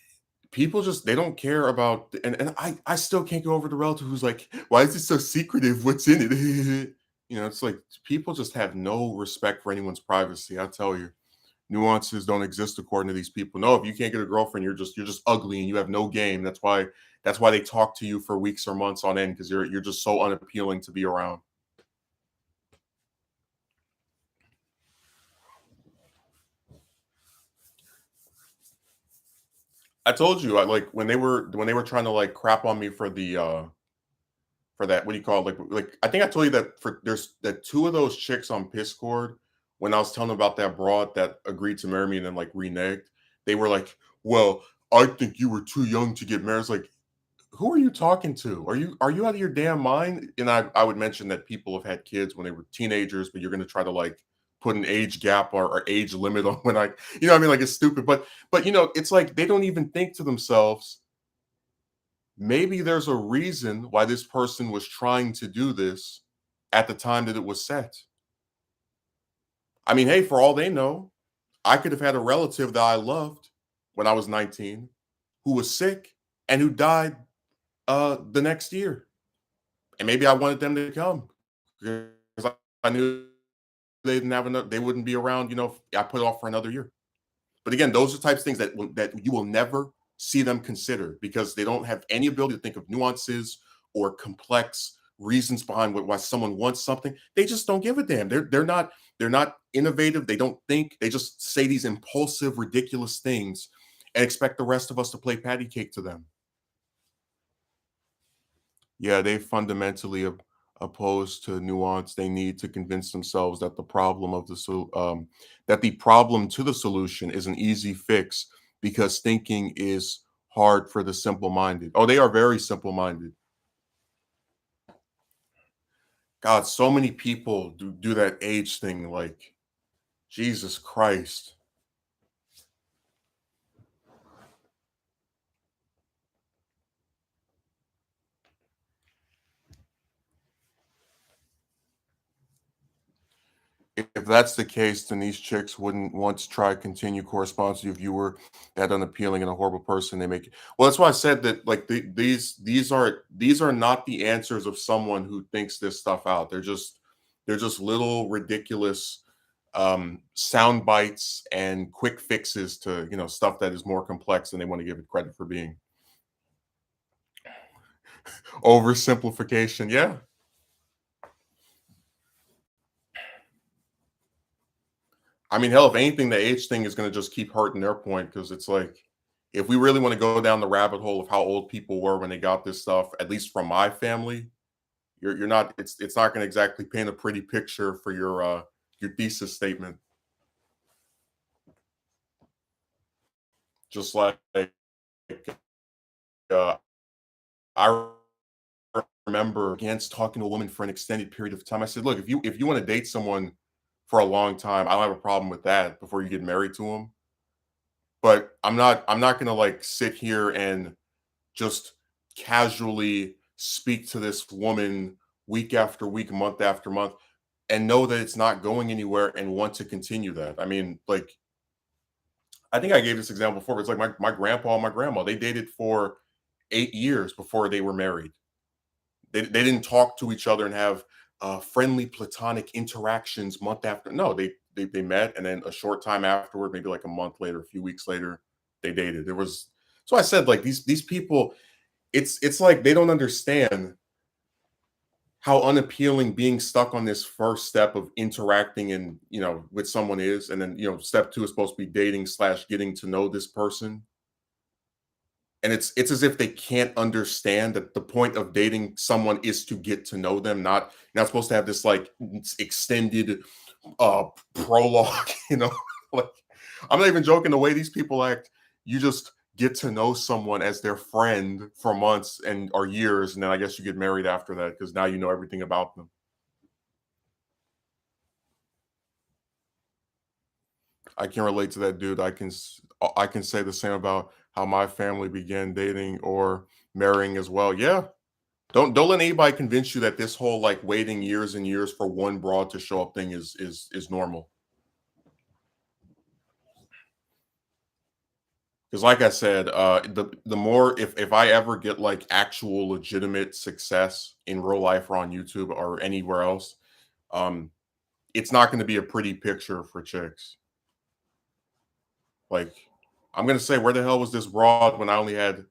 [SPEAKER 1] people just they don't care about and I still can't go over the relative who's like, "Why is it so secretive? What's in it?" You know, it's like people just have no respect for anyone's privacy. I tell you, nuances don't exist according to these people. No, if you can't get a girlfriend, you're just ugly and you have no game. That's why they talk to you for weeks or months on end because you're just so unappealing to be around. I told you, I like when they were trying to like crap on me for that, what do you call it? Like I think I told you that for there's that two of those chicks on Discord when I was telling them about that broad that agreed to marry me and then like reneged, they were like, "Well, I think you were too young to get married." It's like, who are you talking to? Are you out of your damn mind? And I would mention that people have had kids when they were teenagers, but you're gonna try to like put an age gap or age limit on when what I mean? Like it's stupid. But it's like they don't even think to themselves, maybe there's a reason why this person was trying to do this at the time that it was set. I mean, hey, for all they know, I could have had a relative that I loved when I was 19 who was sick and who died the next year. And maybe I wanted them to come because I knew they didn't have enough, they wouldn't be around, if I put it off for another year. But again, those are types of things that you will never see them consider because they don't have any ability to think of nuances or complex reasons behind why someone wants something. They just don't give a damn. They're not innovative. They don't think. They just say these impulsive, ridiculous things and expect the rest of us to play patty cake to them. Yeah, they fundamentally opposed to nuance. They need to convince themselves that the problem to the solution is an easy fix because thinking is hard for the simple-minded. Oh, they are very simple-minded. God, so many people do that age thing. Like Jesus Christ. If that's the case, then these chicks wouldn't want to try to continue correspondence with you if you were that unappealing and a horrible person. They make well. That's why I said that. Like these are not the answers of someone who thinks this stuff out. They're just little ridiculous sound bites and quick fixes to stuff that is more complex than they want to give it credit for being. Oversimplification. Yeah. I mean, hell, if anything, the age thing is going to just keep hurting their point because it's like, if we really want to go down the rabbit hole of how old people were when they got this stuff, at least from my family, you're not. It's not going to exactly paint a pretty picture for your thesis statement. Just like uh, I remember against talking to a woman for an extended period of time. I said, look, if you want to date someone for a long time, I don't have a problem with that before you get married to them. But I'm not gonna like sit here and just casually speak to this woman week after week, month after month, and know that it's not going anywhere and want to continue that. I mean, like, I think I gave this example before, but it's like my grandpa and my grandma, they dated for 8 years before they were married. They didn't talk to each other and have friendly platonic interactions month after. No, they met and then a short time afterward, maybe like a month later, a few weeks later, they dated. There was so I said like these people, it's like they don't understand how unappealing being stuck on this first step of interacting and with someone is, and then step two is supposed to be dating slash getting to know this person. And it's as if they can't understand that the point of dating someone is to get to know them, you're not supposed to have this like extended prologue, like I'm not even joking the way these people act. You just get to know someone as their friend for months and or years, and then I guess you get married after that because now you know everything about them. I can relate to that, dude. I can say the same about how my family began dating or marrying as well. Yeah. Don't let anybody convince you that this whole like waiting years and years for one broad to show up thing is normal. Because like I said, the more if I ever get like actual legitimate success in real life or on YouTube or anywhere else, um, it's not going to be a pretty picture for chicks. Like I'm gonna say, where the hell was this broad when I only had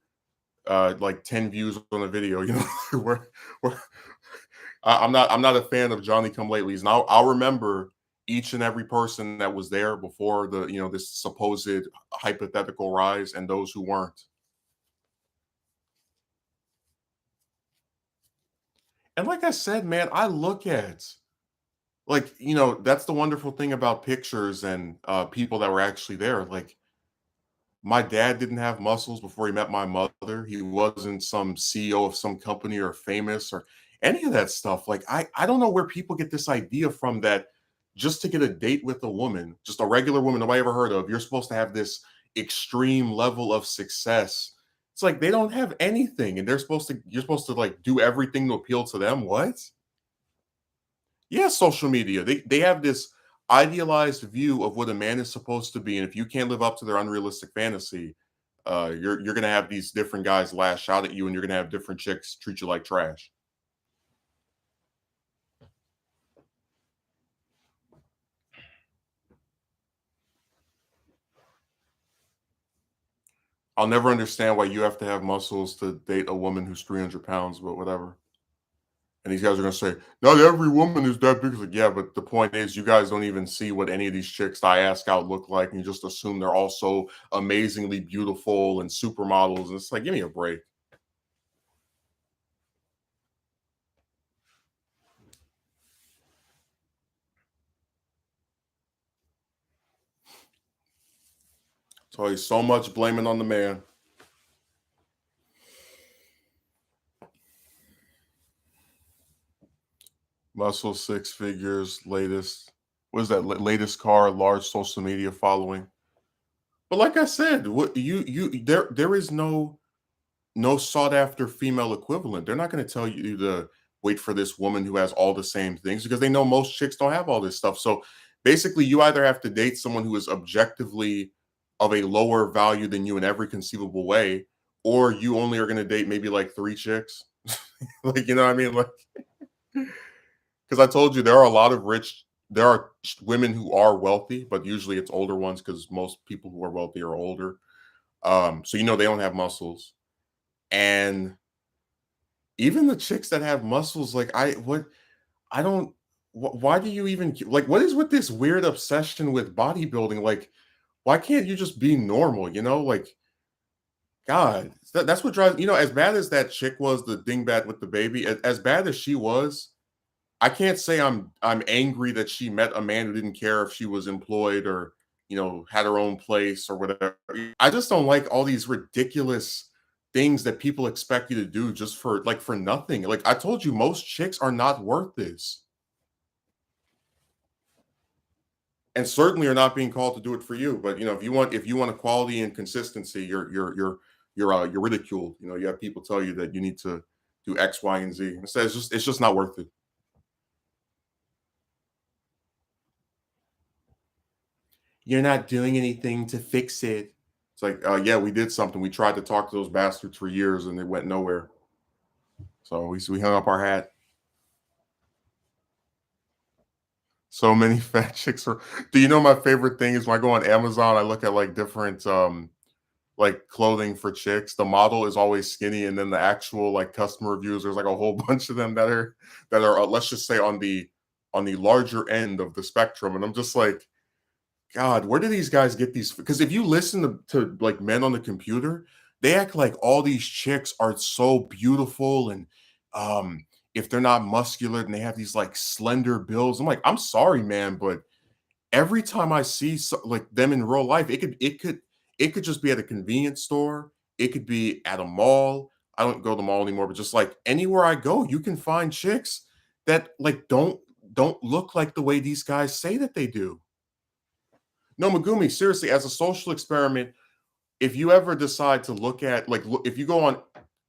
[SPEAKER 1] like 10 views on a video? You know, where I'm not a fan of Johnny Come Latelys, and I'll remember each and every person that was there before the this supposed hypothetical rise, and those who weren't. And like I said, man, I look at like that's the wonderful thing about pictures and people that were actually there. Like my dad didn't have muscles before he met my mother. He wasn't some CEO of some company or famous or any of that stuff. Like I don't know where people get this idea from that just to get a date with a woman, just a regular woman nobody ever heard of, you're supposed to have this extreme level of success. It's like they don't have anything and you're supposed to like do everything to appeal to them. What? Yeah, social media. They have this idealized view of what a man is supposed to be, and if you can't live up to their unrealistic fantasy, you're gonna have these different guys lash out at you, and you're gonna have different chicks treat you like trash. I'll never understand why you have to have muscles to date a woman who's 300 pounds, but whatever. And these guys are gonna say, not every woman is that big. It's like, yeah, but the point is, you guys don't even see what any of these chicks that I ask out look like, and you just assume they're all so amazingly beautiful and supermodels. And it's like, give me a break. So he's so much blaming on the man. Muscle six figures, latest. What is that? Latest car, large social media following. But like I said, what there is no sought after female equivalent. They're not going to tell you to wait for this woman who has all the same things because they know most chicks don't have all this stuff. So basically, you either have to date someone who is objectively of a lower value than you in every conceivable way, or you only are going to date maybe like three chicks. Like, you know what I mean? Like, because I told you there are women who are wealthy, but usually it's older ones because most people who are wealthy are older. So they don't have muscles. And even the chicks that have muscles, like I don't why do you even like what is with this weird obsession with bodybuilding? Like, why can't you just be normal? Like God, that's what drives as bad as that chick was, the dingbat with the baby, as bad as she was. I can't say I'm angry that she met a man who didn't care if she was employed or had her own place or whatever. I just don't like all these ridiculous things that people expect you to do just for nothing. Like I told you, most chicks are not worth this, and certainly are not being called to do it for you. But if you want equality and consistency, you're ridiculed. You have people tell you that you need to do X, Y, and Z. Instead, it's just not worth it. You're not doing anything to fix it. It's like, yeah, we did something. We tried to talk to those bastards for years and it went nowhere. So we hung up our hat. So many fat chicks are. Do you know my favorite thing is when I go on Amazon, I look at like different like clothing for chicks. The model is always skinny, and then the actual like customer reviews, there's like a whole bunch of them that are let's just say on the larger end of the spectrum. And I'm just like, God, where do these guys get these? Because if you listen to like men on the computer, they act like all these chicks are so beautiful, and um, if they're not muscular, and they have these like slender builds. I'm like, I'm sorry, man, but every time I see like them in real life, it could just be at a convenience store, it could be at a mall. I don't go to the mall anymore, but just like anywhere I go, you can find chicks that like don't look like the way these guys say that they do. No, Megumi, seriously, as a social experiment, if you ever decide to look at like if you go on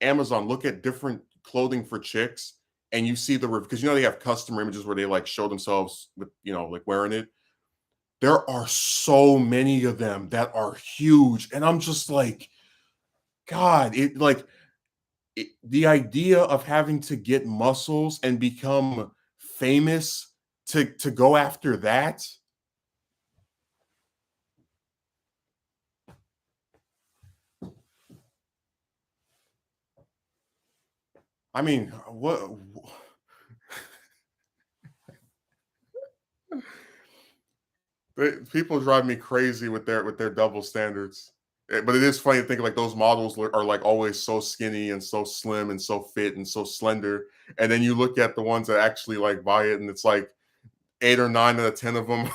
[SPEAKER 1] Amazon, look at different clothing for chicks and you see because they have customer images where they like show themselves with like wearing it. there are so many of them that are huge, and I'm just like, God, the idea of having to get muscles and become famous to go after that. I mean, what people drive me crazy with their double standards. But it is funny to think like those models are like always so skinny and so slim and so fit and so slender, and then you look at the ones that actually like buy it, and it's like 8 or 9 out of 10 of them.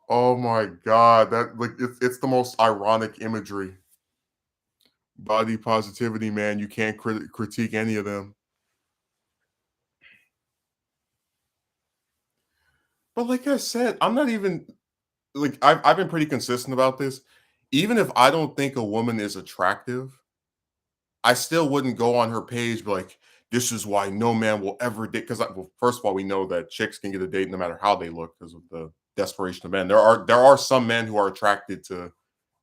[SPEAKER 1] Oh my god, that like it's the most ironic imagery. Body positivity, man. You can't critique any of them. But like I said, I'm not even like I've been pretty consistent about this. Even if I don't think a woman is attractive, I still wouldn't go on her page be like, this is why no man will ever date. Because well, first of all, we know that chicks can get a date no matter how they look because of the desperation of men. There are some men who are attracted to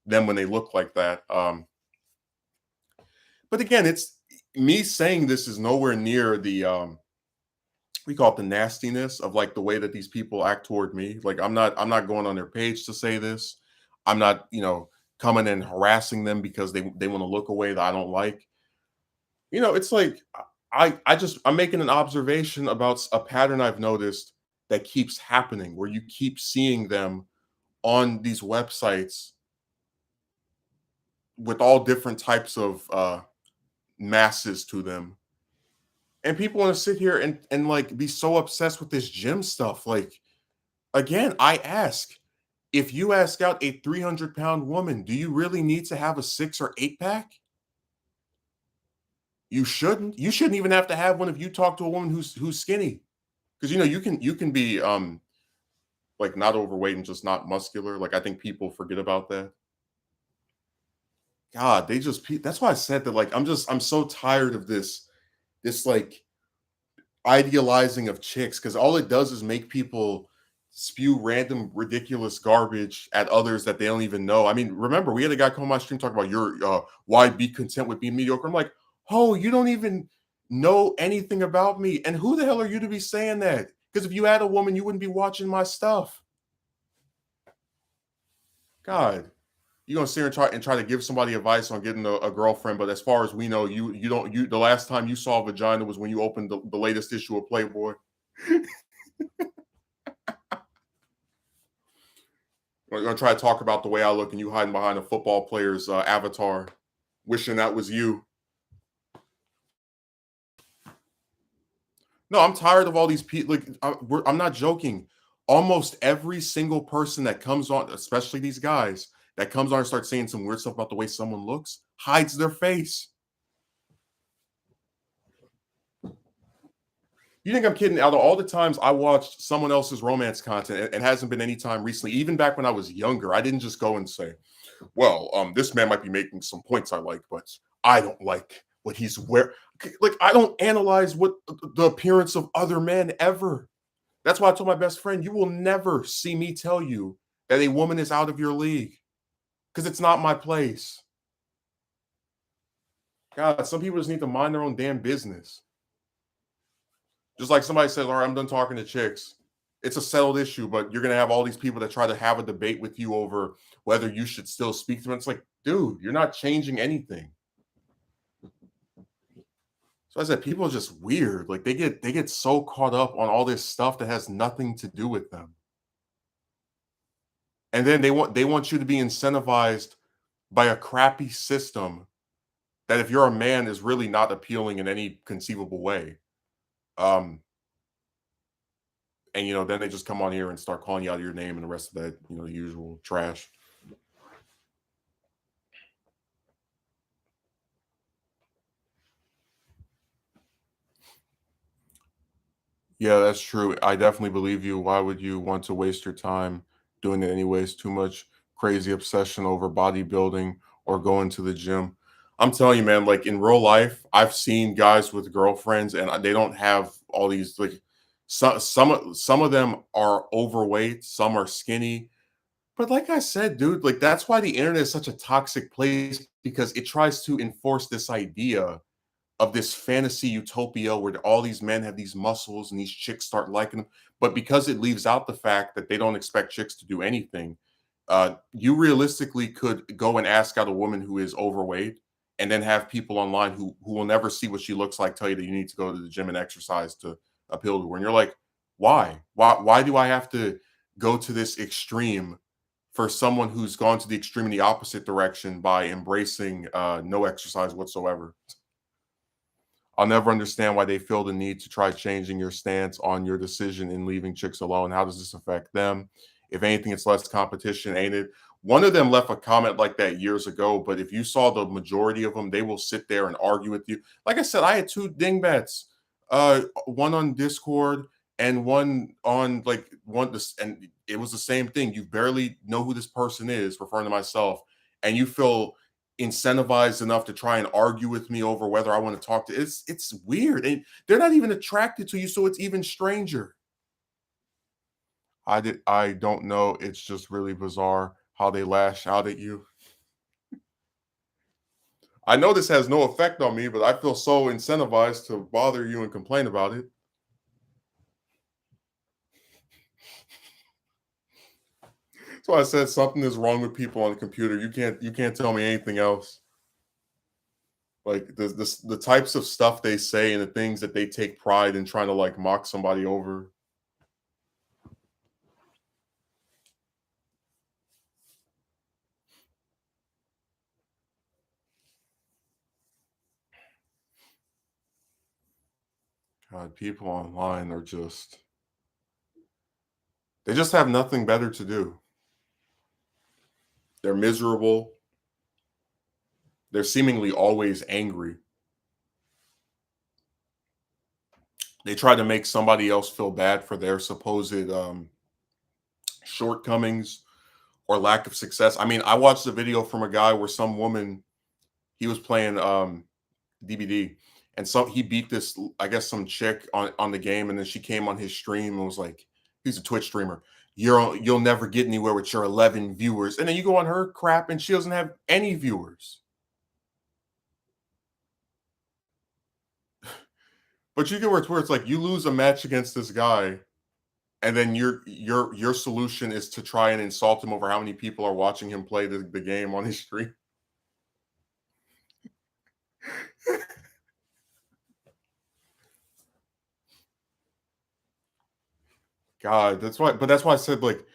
[SPEAKER 1] them when they look like that. But again, it's me saying this is nowhere near the we call it the nastiness of like the way that these people act toward me. Like I'm not going on their page to say this. I'm not, coming and harassing them because they want to look away that I don't like. It's like I'm making an observation about a pattern I've noticed that keeps happening where you keep seeing them on these websites with all different types of masses to them. And people want to sit here and like be so obsessed with this gym stuff. Like again, I ask, if you ask out a 300-pound woman, do you really need to have a 6 or 8 pack? You shouldn't. You shouldn't even have to have one if you talk to a woman who's skinny. Because you can be like not overweight and just not muscular. Like I think people forget about that. God, that's why I said that like I'm so tired of this like idealizing of chicks because all it does is make people spew random ridiculous garbage at others that they don't even know. I mean, remember we had a guy come on my stream talk about your why be content with being mediocre. I'm like, oh, you don't even know anything about me, and who the hell are you to be saying that? Because if you had a woman, you wouldn't be watching my stuff. God, you gonna sit here and try to give somebody advice on getting a girlfriend, but as far as we know, you don't you the last time you saw a vagina was when you opened the latest issue of Playboy. You're gonna try to talk about the way I look, and you hiding behind a football player's avatar, wishing that was you. No, I'm tired of all these people. Like, I'm not joking. Almost every single person that comes on, especially these guys, that comes on and starts saying some weird stuff about the way someone looks, hides their face. You think I'm kidding? Out of all the times I watched someone else's romance content, and hasn't been any time recently, even back when I was younger, I didn't just go and say, well, this man might be making some points I like, but I don't like what he's wearing. Like, I don't analyze what the appearance of other men ever. That's why I told my best friend, you will never see me tell you that a woman is out of your league because it's not my place. God, some people just need to mind their own damn business. Just like somebody says, all right, I'm done talking to chicks. It's a settled issue, but you're going to have all these people that try to have a debate with you over whether you should still speak to them. It's like, dude, you're not changing anything. So I said, people are just weird. Like they get so caught up on all this stuff that has nothing to do with them. And then they want you to be incentivized by a crappy system that if you're a man is really not appealing in any conceivable way. Um, and then they just come on here and start calling you out of your name and the rest of that, the usual trash. Yeah, that's true. I definitely believe you. Why would you want to waste your time doing it anyways? Too much crazy obsession over bodybuilding or going to the gym. I'm telling you, man, like in real life, I've seen guys with girlfriends and they don't have all these like some of them are overweight, some are skinny. But like I said, dude, like that's why the internet is such a toxic place because it tries to enforce this idea of this fantasy utopia where all these men have these muscles and these chicks start liking them. But because it leaves out the fact that they don't expect chicks to do anything, you realistically could go and ask out a woman who is overweight and then have people online who will never see what she looks like tell you that you need to go to the gym and exercise to appeal to her. And you're like, why? Why do I have to go to this extreme for someone who's gone to the extreme in the opposite direction by embracing no exercise whatsoever? I'll never understand why they feel the need to try changing your stance on your decision in leaving chicks alone. How does this affect them? If anything, it's less competition, ain't it? One of them left a comment like that years ago, but if you saw the majority of them, they will sit there and argue with you. Like I said, I had two dingbats, one on Discord and one on like one this, and it was the same thing. You barely know who this person is, referring to myself, and you feel incentivized enough to try and argue with me over whether I want to talk to it's weird. And they're not even attracted to you, so it's even stranger. I don't know. It's just really bizarre how they lash out at you. I know this has no effect on me, but I feel so incentivized to bother you and complain about it. So I said something is wrong with people on the computer. You can't tell me anything else. Like the types of stuff they say and the things that they take pride in trying to like mock somebody over. God, people online are just they just have nothing better to do. They're miserable. They're seemingly always angry. They try to make somebody else feel bad for their supposed shortcomings or lack of success. I mean, I watched a video from a guy where some woman he was playing DBD, and so he beat this, I guess, some chick on the game, and then she came on his stream and was like, he's a Twitch streamer. You'll never get anywhere with your 11 viewers, and then you go on her crap, and she doesn't have any viewers. But you get where it's like you lose a match against this guy, and then your solution is to try and insult him over how many people are watching him play the game on his stream. God, that's why I said like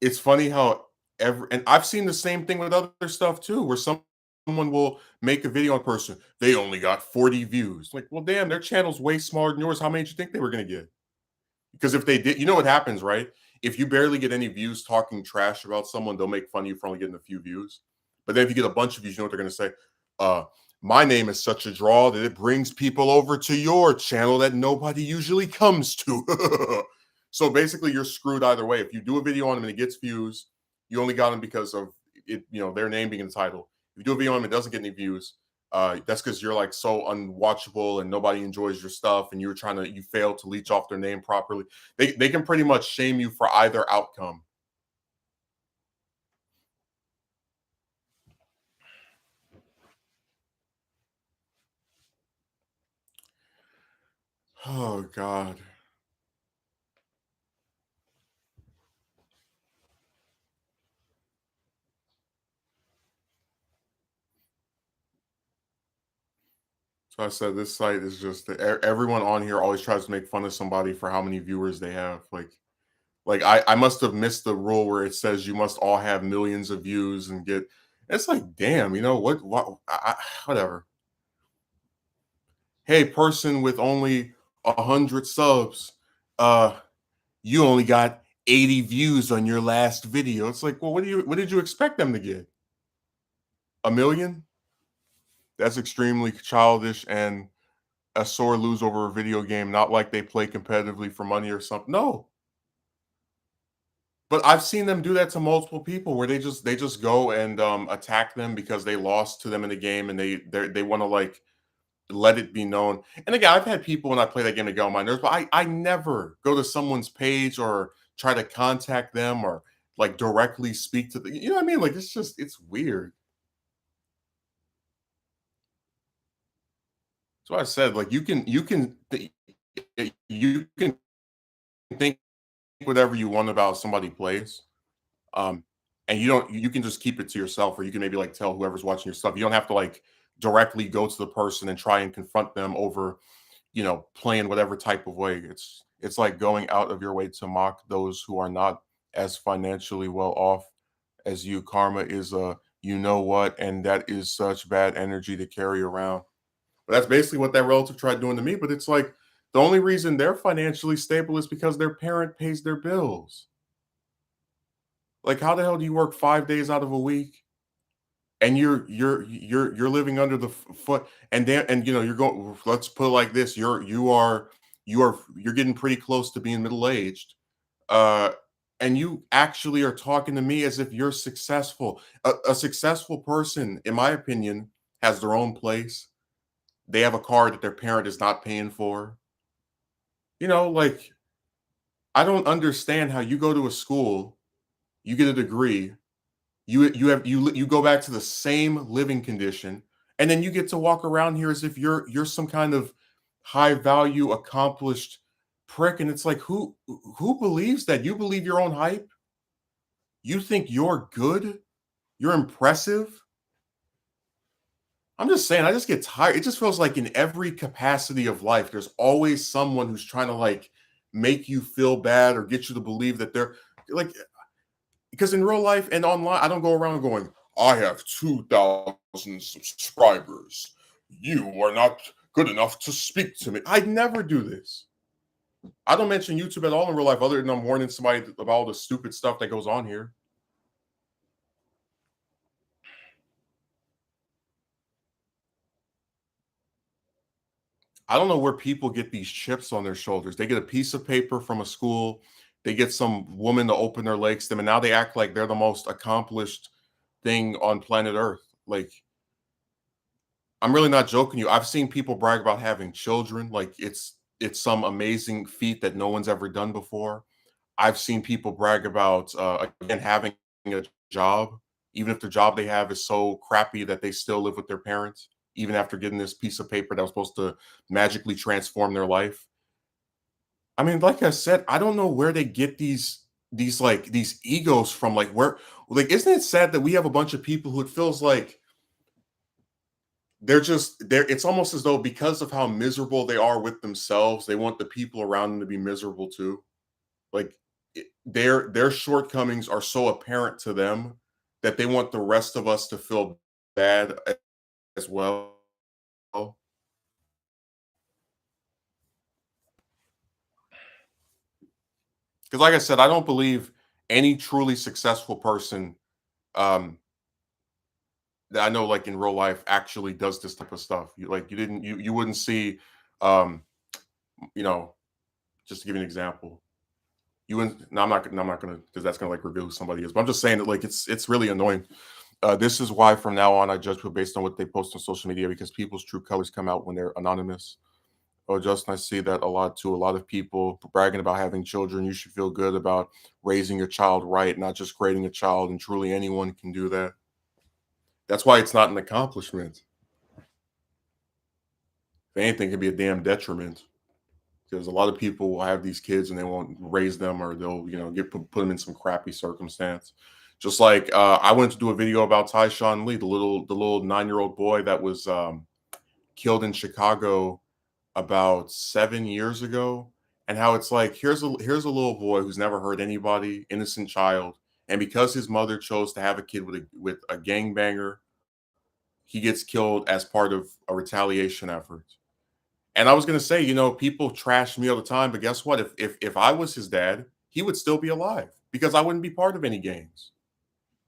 [SPEAKER 1] it's funny how every and I've seen the same thing with other stuff too, where someone will make a video on person, they only got 40 views. Like, well, damn, their channel's way smaller than yours. How many did you think they were gonna get? Because if they did, you know what happens, right? If you barely get any views talking trash about someone, they'll make fun of you for only getting a few views. But then if you get a bunch of views, you know what they're gonna say? Uh, my name is such a draw that it brings people over to your channel that nobody usually comes to. So basically, you're screwed either way. If you do a video on them and it gets views, you only got them because of it, their name being in the title. If you do a video on them, it doesn't get any views. That's because you're like so unwatchable and nobody enjoys your stuff, and you fail to leech off their name properly. They can pretty much shame you for either outcome. Oh God. So I said this site is just everyone on here always tries to make fun of somebody for how many viewers they have. Like I must have missed the rule where it says you must all have millions of views and get. It's like, damn, whatever. Hey, person with only 100 subs, uh, you only got 80 views on your last video. It's like, well, what did you expect them to get? A million? That's extremely childish and a sore lose over a video game, not like they play competitively for money or something. No, But I've seen them do that to multiple people where they just go and attack them because they lost to them in the game and they want to like let it be known. And again, I've had people when I play that game to get on my nerves, but I never go to someone's page or try to contact them or like directly speak to the, you know what I mean? Like it's weird. So I said like you can think whatever you want about somebody plays. Um, and you can just keep it to yourself, or you can maybe like tell whoever's watching your stuff. You don't have to like directly go to the person and try and confront them over, playing whatever type of way. It's like going out of your way to mock those who are not as financially well off as you. Karma is a you know what, and that is such bad energy to carry around. But that's basically what that relative tried doing to me. But it's like the only reason they're financially stable is because their parent pays their bills. Like, how the hell do you work 5 days out of a week and you're living under the foot and then and you're going, let's put it like this, you're getting pretty close to being middle aged, uh and you actually are talking to me as if you're successful. A successful person, in my opinion, has their own place. They have a car that their parent is not paying for. Like, I don't understand how you go to a school, you get a degree, you go back to the same living condition, and then you get to walk around here as if you're some kind of high value accomplished prick. And it's like, who believes that? You believe your own hype? You think you're good? You're impressive? I'm just saying, I just get tired. It just feels like in every capacity of life there's always someone who's trying to like make you feel bad or get you to believe that they're like, because in real life and online, I don't go around going, I have 2,000 subscribers. You are not good enough to speak to me. I never do this. I don't mention YouTube at all in real life, other than I'm warning somebody about all the stupid stuff that goes on here. I don't know where people get these chips on their shoulders. They get a piece of paper from a school, they get some woman to open their legs to them, and now they act like they're the most accomplished thing on planet Earth. Like, I'm really not joking you. I've seen people brag about having children, like it's some amazing feat that no one's ever done before. I've seen people brag about again having a job, even if the job they have is so crappy that they still live with their parents, even after getting this piece of paper that was supposed to magically transform their life. I mean, like I said, I don't know where they get these egos from. Like, where, like, isn't it sad that we have a bunch of people who it feels like they're it's almost as though because of how miserable they are with themselves, they want the people around them to be miserable too. Like, their shortcomings are so apparent to them that they want the rest of us to feel bad as well. Because like I said, I don't believe any truly successful person um that I know, like in real life, actually does this type of stuff. You wouldn't see, um, you know, just to give you an example. You wouldn't. No, I'm not gonna, because that's gonna like reveal who somebody is. But I'm just saying that like it's really annoying. This is why from now on I judge people based on what they post on social media, because people's true colors come out when they're anonymous. Oh, Justin, I see that a lot too. A lot of people bragging about having children. You should feel good about raising your child right, not just creating a child. And truly, anyone can do that. That's why it's not an accomplishment. If anything, it can be a damn detriment, because a lot of people will have these kids and they won't raise them, or they'll get put them in some crappy circumstance. Just like I went to do a video about Tyshawn Lee, the little 9-year-old boy that was killed in Chicago about 7 years ago, and how it's like here's a little boy who's never hurt anybody, innocent child, and because his mother chose to have a kid with a gangbanger, he gets killed as part of a retaliation effort. And I was gonna say, people trash me all the time, but guess what? If I was his dad, he would still be alive because I wouldn't be part of any gangs.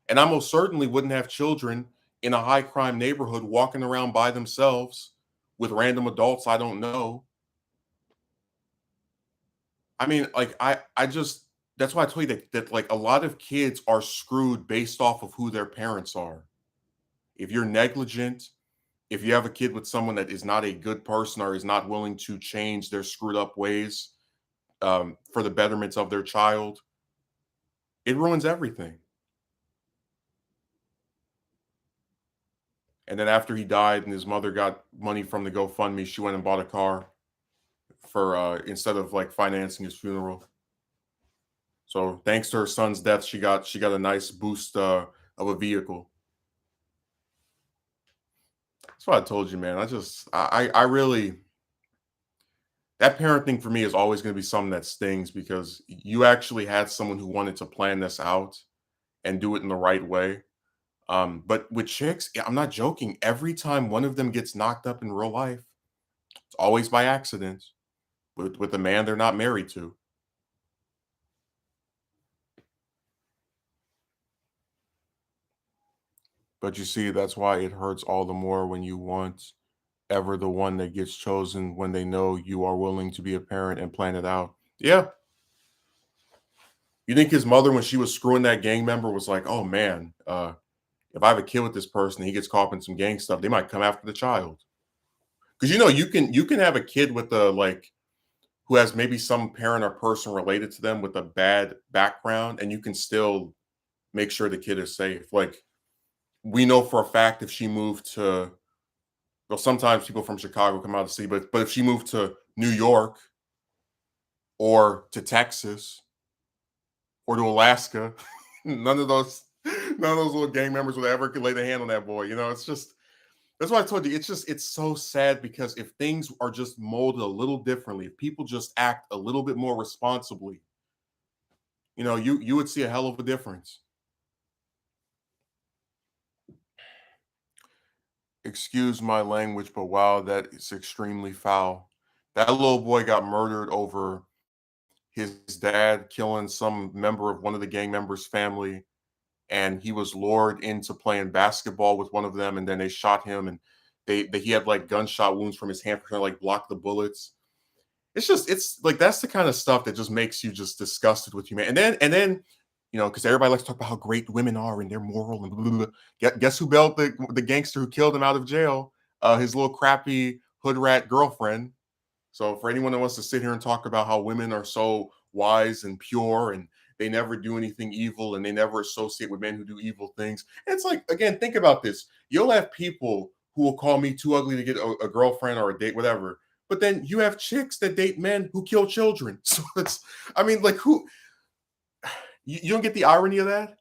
[SPEAKER 1] And I most certainly wouldn't have children in a high crime neighborhood walking around by themselves with random adults I don't know. I mean, like I just That's why I tell you that like a lot of kids are screwed based off of who their parents are. If you're negligent, if you have a kid with someone that is not a good person or is not willing to change their screwed up ways for the betterment of their child, it ruins everything. And then after he died and his mother got money from the GoFundMe, she went and bought a car for instead of like financing his funeral. So thanks to her son's death, she got a nice boost of a vehicle. That's what I told you, man. I really that parent thing for me is always going to be something that stings because you actually had someone who wanted to plan this out and do it in the right way. But with chicks, yeah, I'm not joking. Every time one of them gets knocked up in real life, it's always by accident with a man they're not married to. But you see, that's why it hurts all the more when you want ever the one that gets chosen when they know you are willing to be a parent and plan it out. Yeah. You think his mother, when she was screwing that gang member, was like, oh man, if I have a kid with this person, he gets caught up in some gang stuff, they might come after the child. Because you can have a kid with a like who has maybe some parent or person related to them with a bad background, and you can still make sure the kid is safe. Like we know for a fact if she moved to well, sometimes people from Chicago come out to see, but if she moved to New York or to Texas or to Alaska, none of those none of those little gang members would ever could lay their hand on that boy. It's just that's why I told you it's so sad because if things are just molded a little differently, if people just act a little bit more responsibly, you would see a hell of a difference. Excuse my language, but wow, that is extremely foul. That little boy got murdered over his dad killing some member of one of the gang members' family, and he was lured into playing basketball with one of them, and then they shot him, and he had like gunshot wounds from his hand for trying to like block the bullets. It's like that's the kind of stuff that just makes you just disgusted with humanity. And then because everybody likes to talk about how great women are and they're moral and blah, blah, blah. Guess who bailed the gangster who killed him out of jail? His little crappy hood rat girlfriend. So for anyone that wants to sit here and talk about how women are so wise and pure and they never do anything evil and they never associate with men who do evil things, it's like again, think about this. You'll have people who will call me too ugly to get a girlfriend or a date, whatever. But then you have chicks that date men who kill children. So I mean, like, who you don't get the irony of that?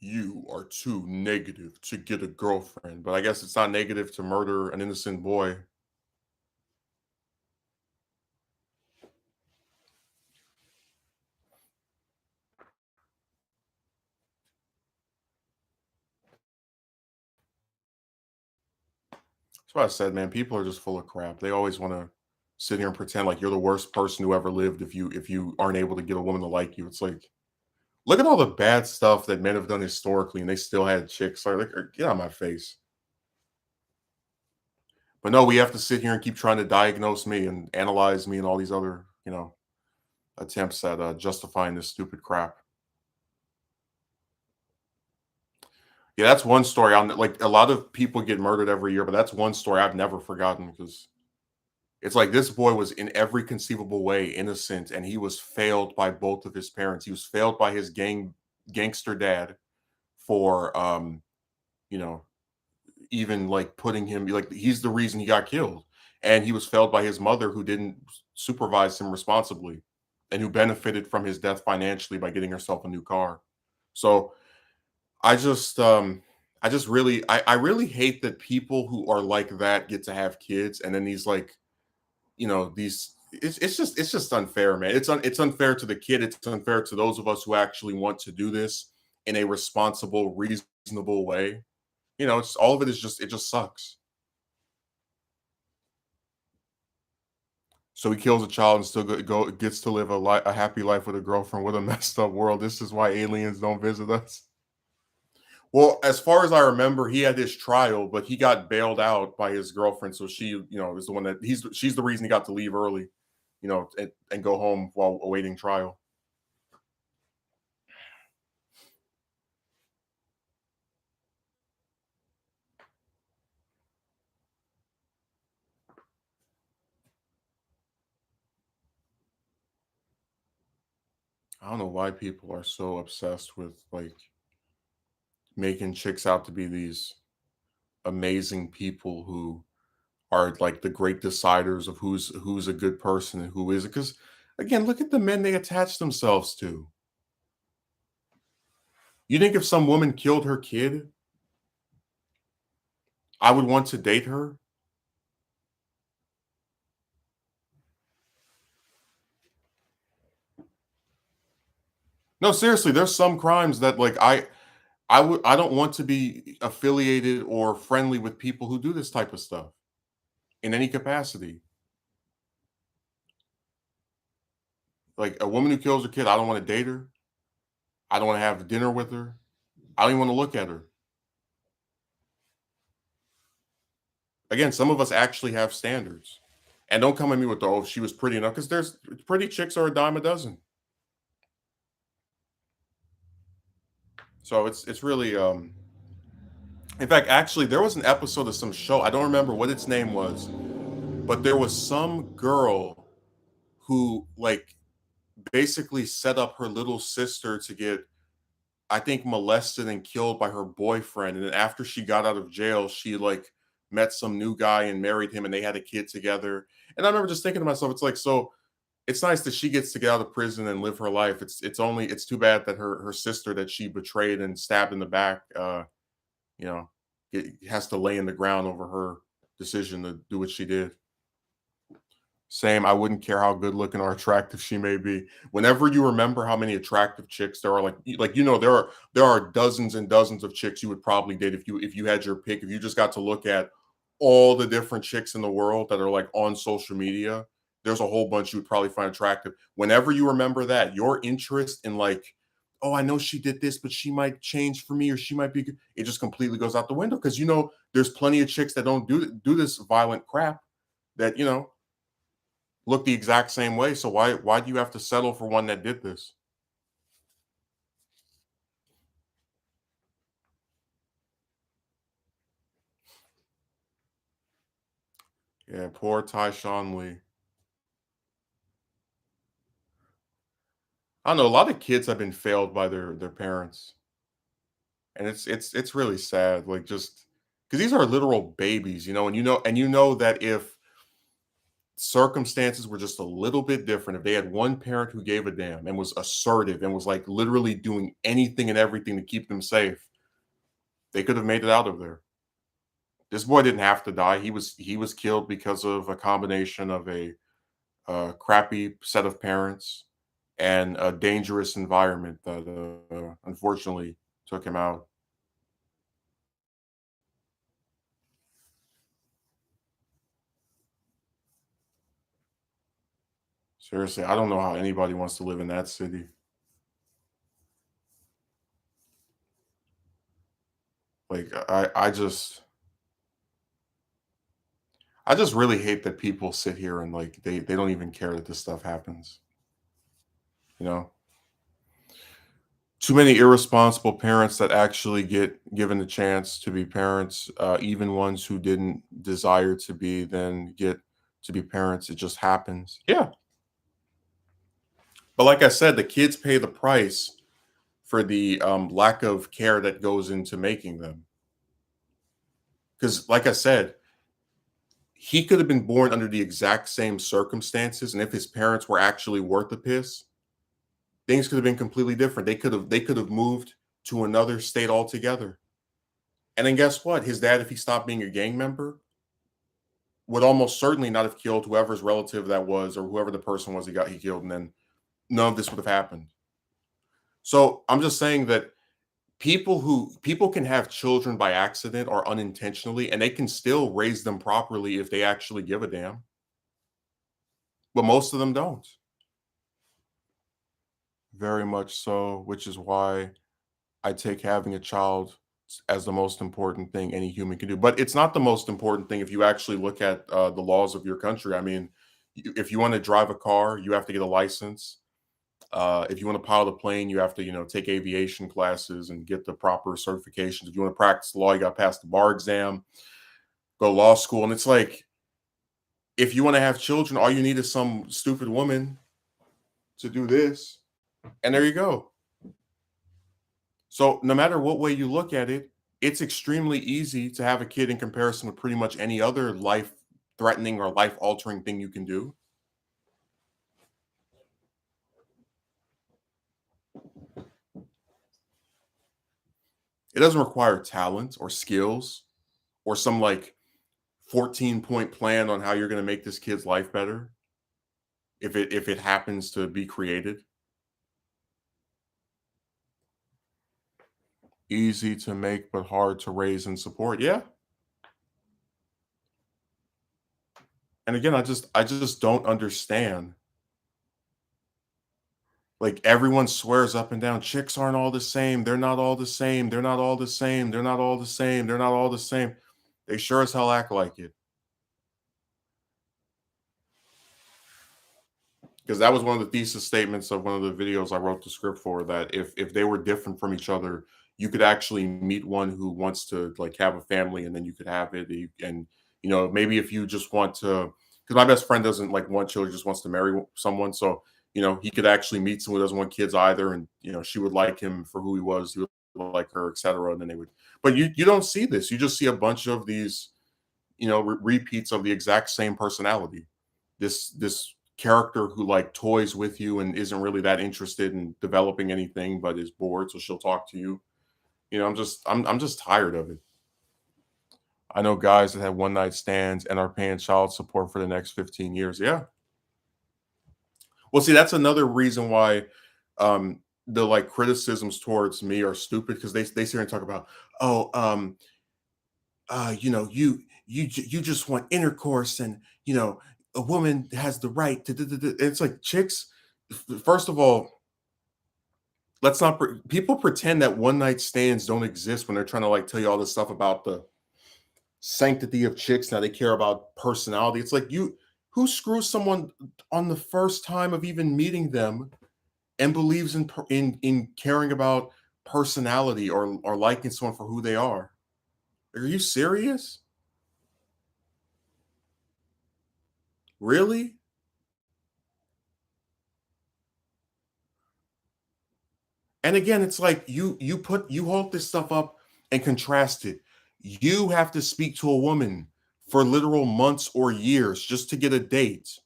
[SPEAKER 1] You are too negative to get a girlfriend, but I guess it's not negative to murder an innocent boy. That's what I said, man. People are just full of crap. They always want to sit here and pretend like you're the worst person who ever lived if you aren't able to get a woman to like you. It's like, look at all the bad stuff that men have done historically, and they still had chicks. Get out of my face. But no, we have to sit here and keep trying to diagnose me and analyze me and all these other, attempts at justifying this stupid crap. Yeah, that's one story. Like a lot of people get murdered every year, but that's one story I've never forgotten because it's like this boy was in every conceivable way innocent, and he was failed by both of his parents. He was failed by his gangster dad for you know, even like putting him like he's the reason he got killed. And he was failed by his mother who didn't supervise him responsibly and who benefited from his death financially by getting herself a new car. So I just I really hate that people who are like that get to have kids and then these like these it's just unfair, man. It's unfair to the kid, it's unfair to those of us who actually want to do this in a responsible, reasonable way. It's all of it is just it just sucks. So he kills a child and still gets to live a happy life with a girlfriend. What a messed up world. This is why aliens don't visit us. Well, as far as I remember, he had his trial, but he got bailed out by his girlfriend. So she, is the one that she's the reason he got to leave early, and go home while awaiting trial. I don't know why people are so obsessed with like making chicks out to be these amazing people who are like the great deciders of who's a good person and who isn't. Because again, look at the men they attach themselves to. You think if some woman killed her kid, I would want to date her? No, seriously, there's some crimes that like I don't want to be affiliated or friendly with people who do this type of stuff in any capacity. Like a woman who kills her kid, I don't want to date her. I don't want to have dinner with her. I don't even want to look at her. Again, some of us actually have standards. And don't come at me with the, oh, she was pretty enough, because there's pretty chicks are a dime a dozen. So it's really in fact, actually, there was an episode of some show. I don't remember what its name was, but there was some girl who like basically set up her little sister to get, I think, molested and killed by her boyfriend. And then after she got out of jail, she like met some new guy and married him, and they had a kid together. And I remember just thinking to myself, it's like, so it's nice that she gets to get out of prison and live her life. It's too bad that her sister that she betrayed and stabbed in the back, you know, it has to lay in the ground over her decision to do what she did. Same. I wouldn't care how good looking or attractive she may be. Whenever you remember how many attractive chicks there are, there are dozens and dozens of chicks you would probably date if you had your pick. If you just got to look at all the different chicks in the world that are like on social media, there's a whole bunch you would probably find attractive. Whenever you remember that, your interest in like, oh, I know she did this, but she might change for me, or she might be good, it just completely goes out the window, because there's plenty of chicks that don't do this violent crap that look the exact same way. So why do you have to settle for one that did this? Yeah, poor Tyshawn Lee. I don't know. A lot of kids have been failed by their parents, and it's really sad. Like, just because these are literal babies, and you know that if circumstances were just a little bit different, if they had one parent who gave a damn and was assertive and was like literally doing anything and everything to keep them safe, they could have made it out of there. This boy didn't have to die. He was killed because of a combination of a crappy set of parents and a dangerous environment that unfortunately took him out. Seriously, I don't know how anybody wants to live in that city. Like I just really hate that people sit here and like they don't even care that this stuff happens. You know, too many irresponsible parents that actually get given the chance to be parents, even ones who didn't desire to be, then get to be parents. It just happens. Yeah, but like I said, the kids pay the price for the lack of care that goes into making them. Because, like I said, he could have been born under the exact same circumstances, and if his parents were actually worth the piss, things could have been completely different. They could have moved to another state altogether. And then guess what? His dad, if he stopped being a gang member, would almost certainly not have killed whoever's relative that was, or whoever the person was he killed, and then none of this would have happened. So I'm just saying that people can have children by accident or unintentionally, and they can still raise them properly if they actually give a damn. But most of them don't. Very much so, which is why I take having a child as the most important thing any human can do. But it's not the most important thing if you actually look at the laws of your country. I mean, if you want to drive a car, you have to get a license. If you want to pilot a plane, you have to, take aviation classes and get the proper certifications. If you want to practice law, you got to pass the bar exam, go to law school. And it's like, if you want to have children, all you need is some stupid woman to do this. And there you go. So no matter what way you look at it, it's extremely easy to have a kid in comparison with pretty much any other life threatening or life altering thing you can do. It doesn't require talent or skills or some like 14-point plan on how you're going to make this kid's life better if it happens to be created. Easy to make but hard to raise and support. Yeah. And again, I just don't understand. Like everyone swears up and down, chicks aren't all the same. They're not all the same. They're not all the same. They're not all the same. They're not all the same. They sure as hell act like it. Because that was one of the thesis statements of one of the videos I wrote the script for, that if they were different from each other, you could actually meet one who wants to like have a family, and then you could have it. And maybe if you just want to, because my best friend doesn't like want children, just wants to marry someone. So he could actually meet someone who doesn't want kids either, and she would like him for who he was, he would like her, etc. And then they would. But you don't see this. You just see a bunch of these repeats of the exact same personality. This character who like toys with you and isn't really that interested in developing anything, but is bored, so she'll talk to you. I'm just tired of it. I know guys that have one night stands and are paying child support for the next 15 years. Yeah. Well, see, that's another reason why the like criticisms towards me are stupid, because they sit here and talk about, oh, you just want intercourse, and a woman has the right to it's like chicks. First of all, let's not people pretend that one night stands don't exist when they're trying to like tell you all this stuff about the sanctity of chicks. Now they care about personality. It's like, who screws someone on the first time of even meeting them and believes in caring about personality or liking someone for who they are. Are you serious? Really? And again, it's like you hold this stuff up and contrast it. You have to speak to a woman for literal months or years just to get a date.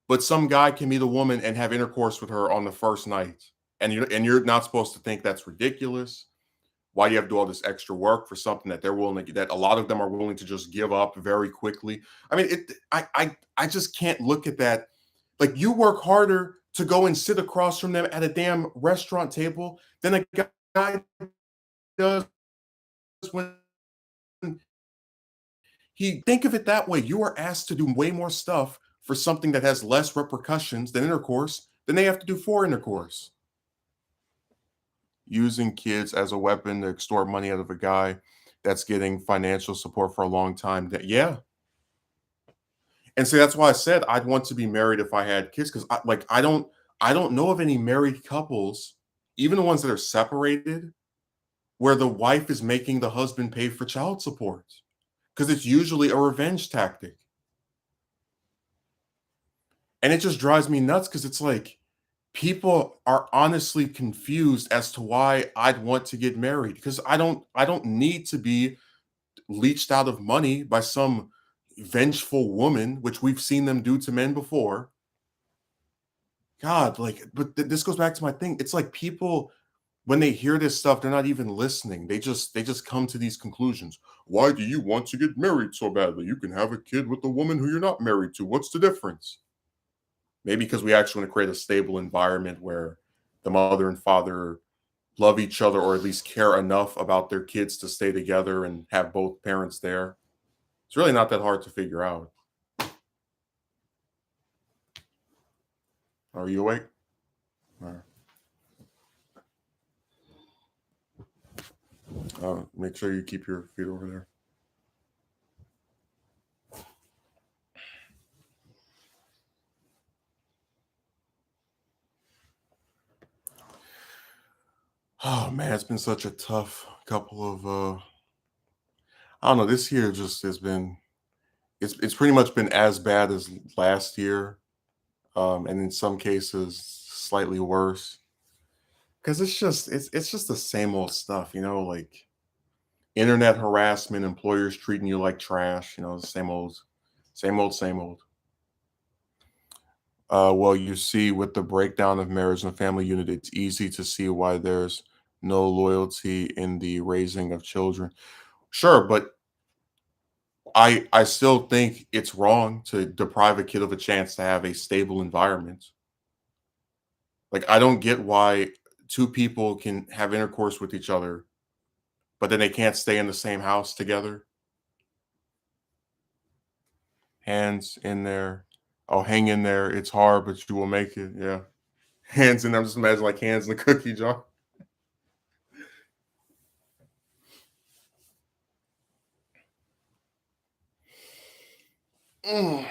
[SPEAKER 1] But some guy can meet a woman and have intercourse with her on the first night. And you're not supposed to think that's ridiculous. Why do you have to do all this extra work for something that they're willing to, that a lot of them are willing to just give up very quickly? I mean, I just can't look at that. Like, you work harder to go and sit across from them at a damn restaurant table than a guy does when he think of it that way. You are asked to do way more stuff for something that has less repercussions than intercourse than they have to do for intercourse. Using kids as a weapon to extort money out of a guy that's getting financial support for a long time. Yeah. And so that's why I said I'd want to be married if I had kids, because I don't know of any married couples, even the ones that are separated, where the wife is making the husband pay for child support, because it's usually a revenge tactic. And it just drives me nuts, because it's like people are honestly confused as to why I'd want to get married, because I don't need to be leached out of money by some vengeful woman, which we've seen them do to men before. God, like, but this goes back to my thing. It's like people, when they hear this stuff, they're not even listening. They just come to these conclusions. Why do you want to get married so badly? You can have a kid with a woman who you're not married to. What's the difference? Maybe because we actually want to create a stable environment where the mother and father love each other, or at least care enough about their kids to stay together and have both parents there. It's really not that hard to figure out. Are you awake? All right. Make sure you keep your feet over there. Oh man, it's been such a tough couple of I don't know, this year just has been it's pretty much been as bad as last year, and in some cases slightly worse. Because it's just the same old stuff, like internet harassment, employers treating you like trash, the same old, same old, same old. Well, you see, with the breakdown of marriage and family unit, it's easy to see why there's no loyalty in the raising of children. Sure, but I still think it's wrong to deprive a kid of a chance to have a stable environment. Like, I don't get why two people can have intercourse with each other, but then they can't stay in the same house together. Hands in there. Oh, hang in there. It's hard, but you will make it. Yeah. Hands in there. I'm just imagine like hands in the cookie jar. Mm.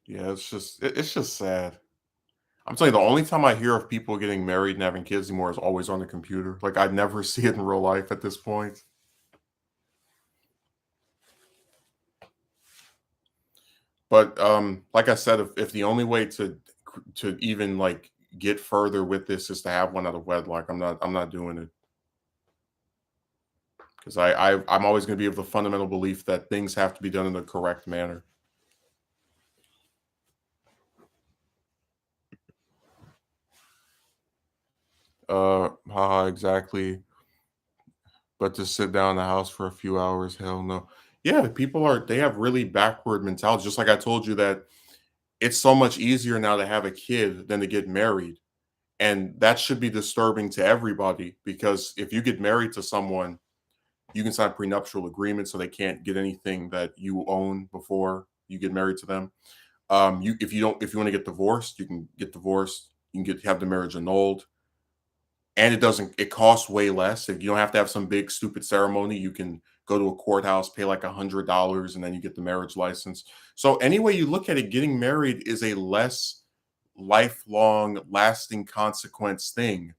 [SPEAKER 1] Yeah, it's just sad. I'm telling you, the only time I hear of people getting married and having kids anymore is always on the computer. Like I never see it in real life at this point. But like I said, if the only way to even like get further with this is to have one out of wedlock, I'm not doing it. Because I'm always going to be of the fundamental belief that things have to be done in the correct manner. Haha, exactly. But to sit down in the house for a few hours, hell no. Yeah, they have really backward mentalities. Just like I told you that it's so much easier now to have a kid than to get married. And that should be disturbing to everybody because if you get married to someone, you can sign prenuptial agreements so they can't get anything that you own before you get married to them. You if you want to get divorced, you can get divorced. You can get have the marriage annulled, and it costs way less. If you don't have to have some big stupid ceremony, you can go to a courthouse, pay like $100, and then you get the marriage license. So any way you look at it, getting married is a less lifelong, lasting consequence thing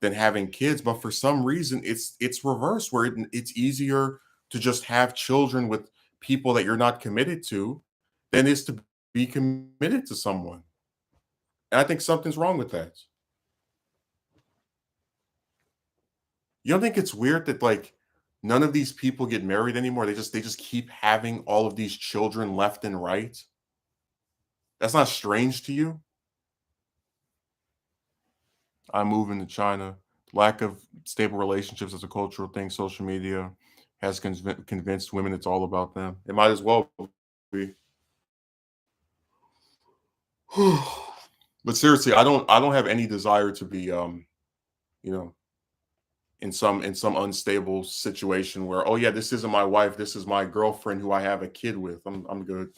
[SPEAKER 1] than having kids. But for some reason, it's reversed where it's easier to just have children with people that you're not committed to than it is to be committed to someone. And I think something's wrong with that. You don't think it's weird that like none of these people get married anymore? They just keep having all of these children left and right. That's not strange to you? I'm moving to China. Lack of stable relationships as a cultural thing. Social media has convinced women it's all about them. It might as well be. But seriously, I don't have any desire to be you know, in some unstable situation where, oh yeah, this isn't my wife, this is my girlfriend who I have a kid with. I'm good.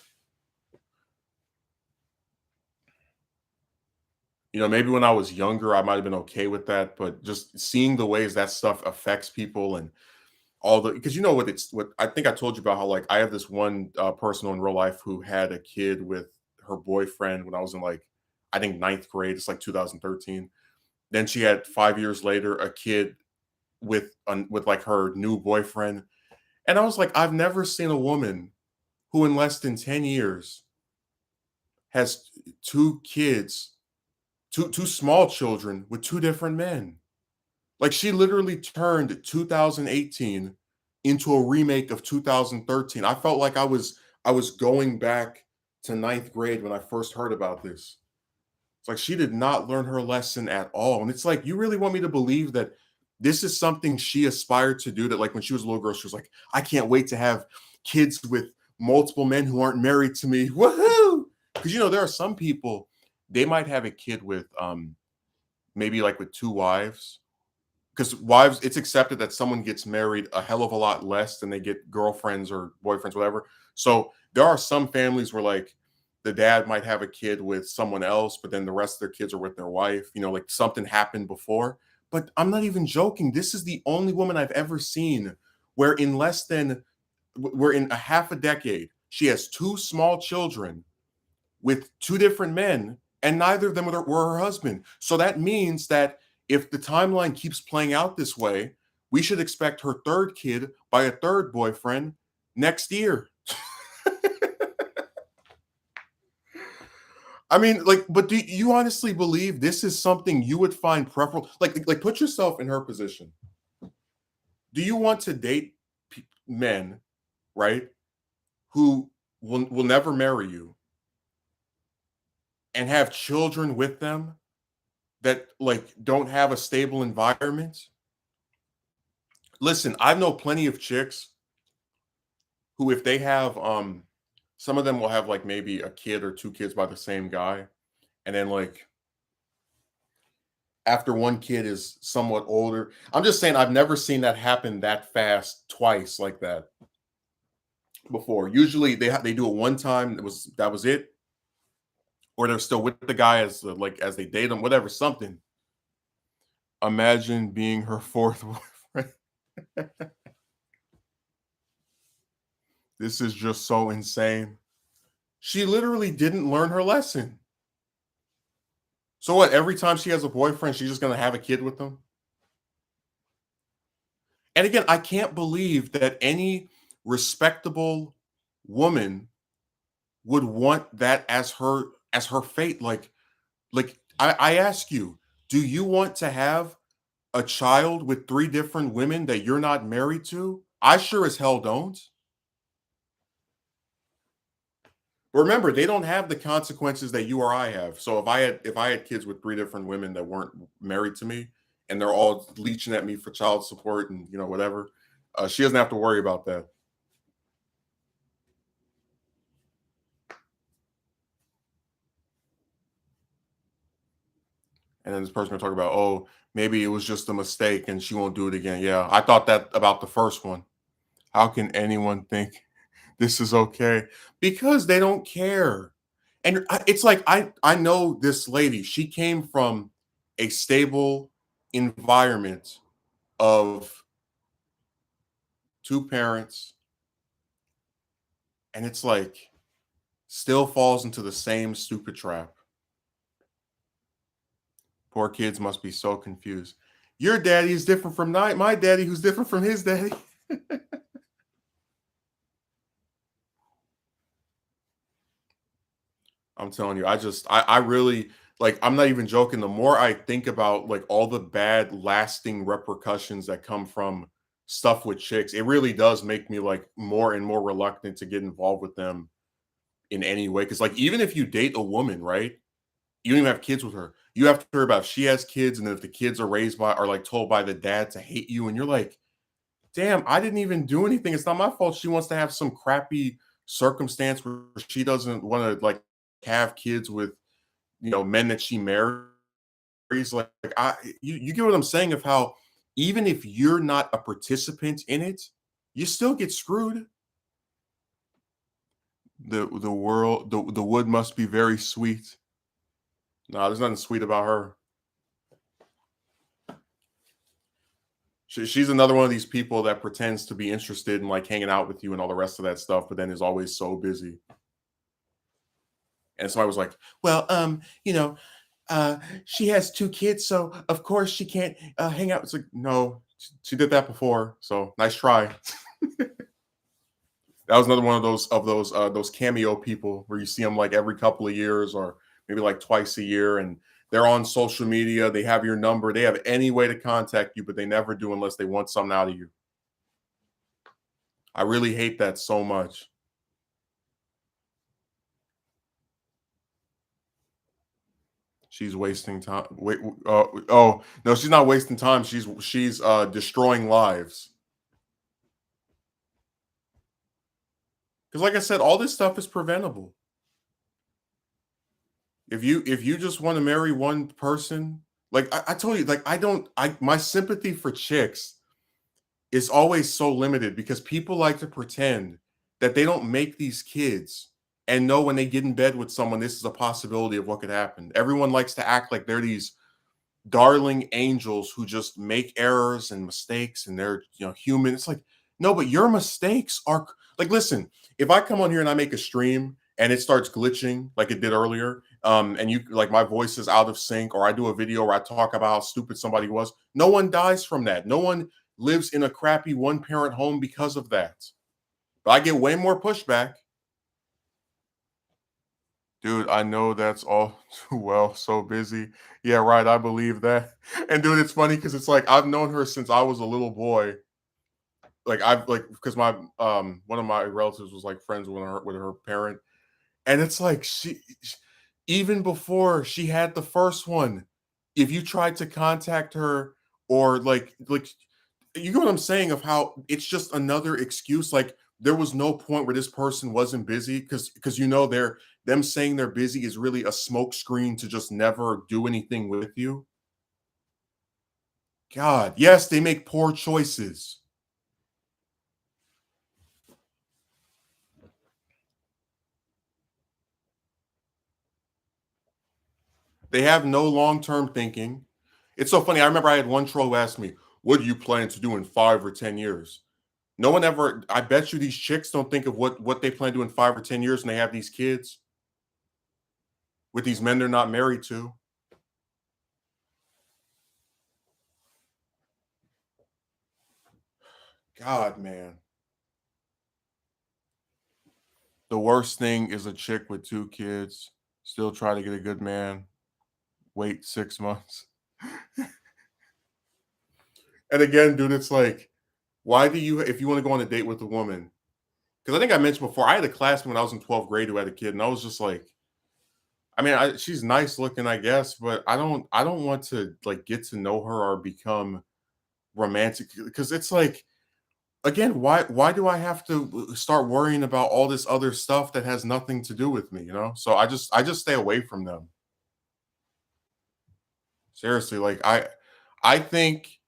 [SPEAKER 1] Maybe when I was younger, I might have been okay with that, but just seeing the ways that stuff affects people and all the because what I think I told you about how like I have this one person in real life who had a kid with her boyfriend when I was in like I think ninth grade. It's like 2013. Then she had 5 years later a kid with like her new boyfriend, and I was like, I've never seen a woman who in less than 10 years has two kids, two small children with two different men. Like she literally turned 2018 into a remake of 2013. I felt like I was going back to ninth grade when I first heard about this. It's like she did not learn her lesson at all. And it's like, you really want me to believe that this is something she aspired to do, that like when she was a little girl, she was like, I can't wait to have kids with multiple men who aren't married to me. Woohoo! Because there are some people, they might have a kid with maybe like with two wives, because wives, it's accepted that someone gets married a hell of a lot less than they get girlfriends or boyfriends, whatever. So there are some families where like the dad might have a kid with someone else, but then the rest of their kids are with their wife. Like something happened before. But I'm not even joking. This is the only woman I've ever seen where in less than we're in a half a decade, she has two small children with two different men, and neither of them were her husband. So that means that if the timeline keeps playing out this way, we should expect her third kid by a third boyfriend next year. I mean, like, but do you honestly believe this is something you would find preferable? Like, put yourself in her position. Do you want to date men, right, who will never marry you and have children with them that like don't have a stable environment? Listen, I know plenty of chicks who, if they have, some of them will have like maybe a kid or two kids by the same guy, and then like after one kid is somewhat older. I'm just saying I've never seen that happen that fast twice like that before. Usually they do it one time. That was it, or they're still with the guy as like as they date him, whatever, something. Imagine being her fourth boyfriend. This is just so insane. She literally didn't learn her lesson. So what? Every time she has a boyfriend, she's just gonna have a kid with them. And again, I can't believe that any respectable woman would want that as her fate. Like I ask you, do you want to have a child with three different women that you're not married to? I sure as hell don't. Remember, they don't have the consequences that you or I have. So if I had kids with three different women that weren't married to me and they're all leeching at me for child support and whatever, she doesn't have to worry about that. And then this person will talk about, oh, maybe it was just a mistake and she won't do it again. Yeah, I thought that about the first one. How can anyone think this is okay? Because they don't care. And it's like I know this lady. She came from a stable environment of two parents, and it's like still falls into the same stupid trap. Poor kids must be so confused. Your daddy is different from my daddy, who's different from his daddy. I'm telling you, I really like, I'm not even joking. The more I think about like all the bad lasting repercussions that come from stuff with chicks, it really does make me like more and more reluctant to get involved with them in any way. Cause like even if you date a woman, right? You don't even have kids with her. You have to worry about if she has kids, and then if the kids are raised by are like told by the dad to hate you, and you're like, damn, I didn't even do anything. It's not my fault. She wants to have some crappy circumstance where she doesn't want to like have kids with men that she marries. Like you get what I'm saying of how even if you're not a participant in it, you still get screwed. The wood must be very sweet. No, there's nothing sweet about her. She's another one of these people that pretends to be interested in like hanging out with you and all the rest of that stuff, but then is always so busy. And somebody was like, "Well, she has two kids, so of course she can't hang out." It's like, no, she did that before. So nice try. That was another one of those cameo people where you see them like every couple of years or maybe like twice a year, and they're on social media. They have your number. They have any way to contact you, but they never do unless they want something out of you. I really hate that so much. She's wasting time. Wait, oh no, she's not wasting time. She's destroying lives. Because, like I said, all this stuff is preventable. If you just want to marry one person, like I told you, like I don't. I my sympathy for chicks is always so limited because people like to pretend that they don't make these kids and know when they get in bed with someone, this is a possibility of what could happen. Everyone likes to act like they're these darling angels who just make errors and mistakes and they're human. It's like, no, but your mistakes are like, listen, if I come on here and I make a stream and it starts glitching like it did earlier, and you like my voice is out of sync, or I do a video where I talk about how stupid somebody was, no one dies from that. No one lives in a crappy one parent home because of that. But I get way more pushback. Dude, I know that's all too well. So busy. Yeah, right. I believe that. And dude, it's funny because it's like I've known her since I was a little boy. Like I've like because my one of my relatives was like friends with her parent, and it's like even before she had the first one, if you tried to contact her or like you get what I'm saying of how it's just another excuse. Like there was no point where this person wasn't busy because they're them saying they're busy is really a smoke screen to just never do anything with you. God, yes, they make poor choices. They have no long-term thinking. It's so funny. I remember I had one troll who asked me, "What do you plan to do in 5 or 10 years?" No one ever. I bet you these chicks don't think of what they plan to do in 5 or 10 years, and they have these kids with these men they're not married to. God, man. The worst thing is a chick with 2 kids, still try to get a good man, wait 6 months. And again, dude, it's like, why do you if you wanna go on a date with a woman? Because I think I mentioned before, I had a classmate when I was in 12th grade who had a kid, and I was just like, I mean, she's nice looking, I guess, but I don't want to, like, get to know her or become romantic because it's like, again, why do I have to start worrying about all this other stuff that has nothing to do with me, you know? So I just stay away from them. Seriously, like I think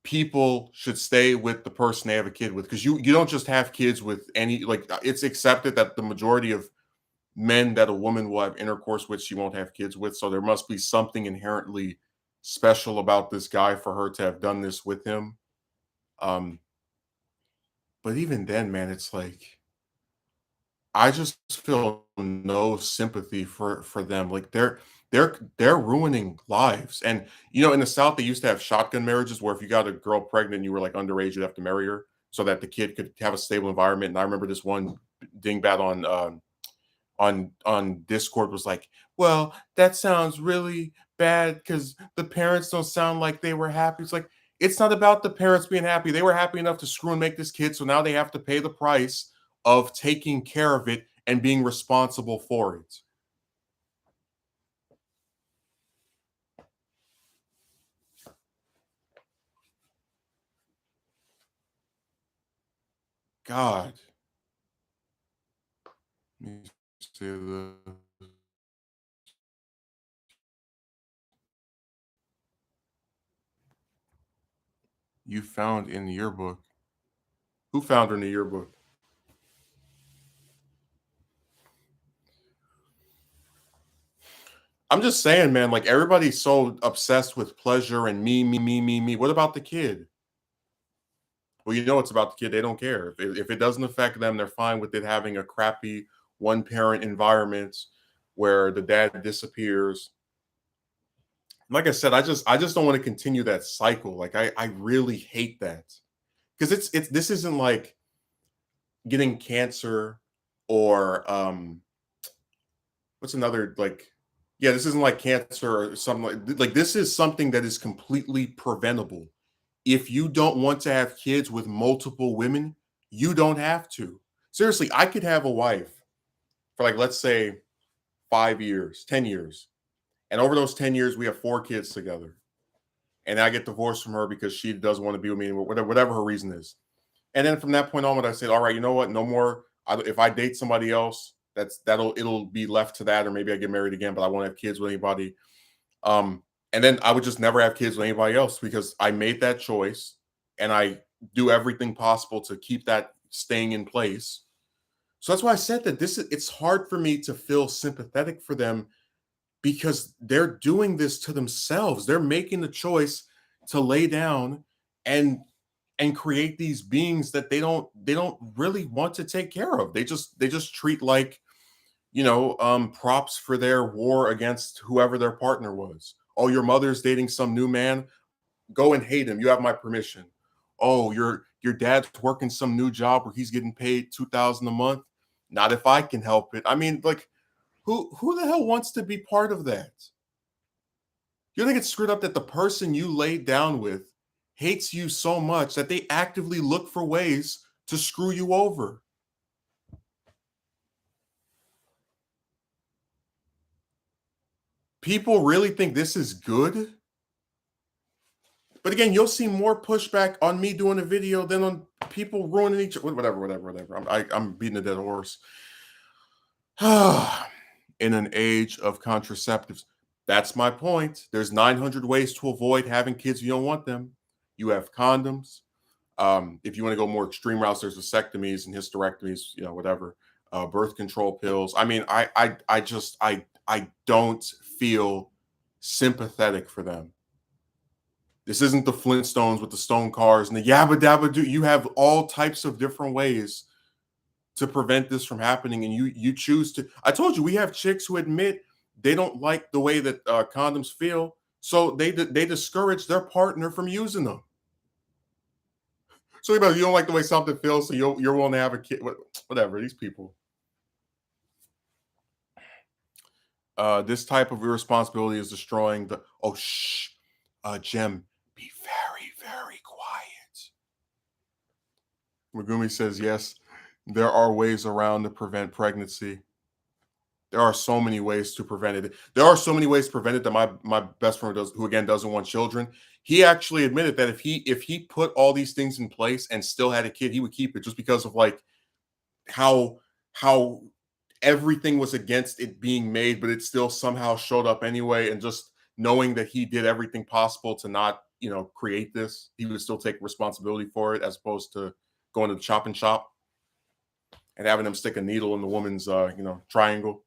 [SPEAKER 1] people should stay with the person they have a kid with because you don't just have kids with any like it's accepted that the majority of men that a woman will have intercourse with she won't have kids with. So there must be something inherently special about this guy for her to have done this with him. Um, but even then, man, it's like I just feel no sympathy for them. Like they're ruining lives. And in the South, they used to have shotgun marriages where if you got a girl pregnant and you were like underage, you'd have to marry her so that the kid could have a stable environment. And I remember this one dingbat on Discord was like, "Well, that sounds really bad because the parents don't sound like they were happy." It's like it's not about the parents being happy. They were happy enough to screw and make this kid, so now they have to pay the price of taking care of it and being responsible for it. God, let me say this. You found in the yearbook. Who found her in the yearbook? I'm just saying, man. Like everybody's so obsessed with pleasure and me, me, me, me, me. What about the kid? Well, it's about the kid. They don't care. If it doesn't affect them, they're fine with it having a crappy one parent environment where the dad disappears. Like I said, I just don't want to continue that cycle. Like I really hate that because it's this isn't like getting cancer or what's another like yeah, this isn't like cancer or something like this is something that is completely preventable. If you don't want to have kids with multiple women, you don't have to. Seriously, I could have a wife for like let's say 5 years, 10 years. And over those 10 years we have 4 kids together. And I get divorced from her because she doesn't want to be with me anymore, whatever her reason is. And then from that point onward, I said, all right, you know what? No more. If I date somebody else, it'll be left to that, or maybe I get married again, but I won't have kids with anybody. Um, and then I would just never have kids with anybody else because I made that choice and I do everything possible to keep that staying in place. So that's why I said that it's hard for me to feel sympathetic for them because they're doing this to themselves. They're making the choice to lay down and create these beings that they don't really want to take care of. They just treat like, props for their war against whoever their partner was. Oh, your mother's dating some new man. Go and hate him. You have my permission. Oh, your dad's working some new job where he's getting paid 2,000 a month. Not if I can help it. I mean, like, who the hell wants to be part of that? You think it's screwed up that the person you laid down with hates you so much that they actively look for ways to screw you over? People really think this is good? But again, you'll see more pushback on me doing a video than on people ruining each whatever, whatever, whatever. I'm beating a dead horse. In an age of contraceptives. That's my point. There's 900 ways to avoid having kids if you don't want them. You have condoms. If you want to go more extreme routes, there's vasectomies and hysterectomies, whatever. Birth control pills. I mean, I don't feel sympathetic for them. This isn't the Flintstones with the stone cars and the yabba dabba do. You have all types of different ways to prevent this from happening, and you choose to. I told you we have chicks who admit they don't like the way that condoms feel, so they discourage their partner from using them. So you don't like the way something feels, so you're willing to have a kid. Whatever, these people. This type of irresponsibility is destroying the. Oh, shh, Jem, be very, very quiet. Megumi says yes. There are ways around to prevent pregnancy. There are so many ways to prevent it. There are so many ways to prevent it that my best friend who again doesn't want children. He actually admitted that if he put all these things in place and still had a kid, he would keep it just because of like how everything was against it being made, but it still somehow showed up anyway. And just knowing that he did everything possible to not, create this, he would still take responsibility for it as opposed to going to the chop and shop and having them stick a needle in the woman's, triangle.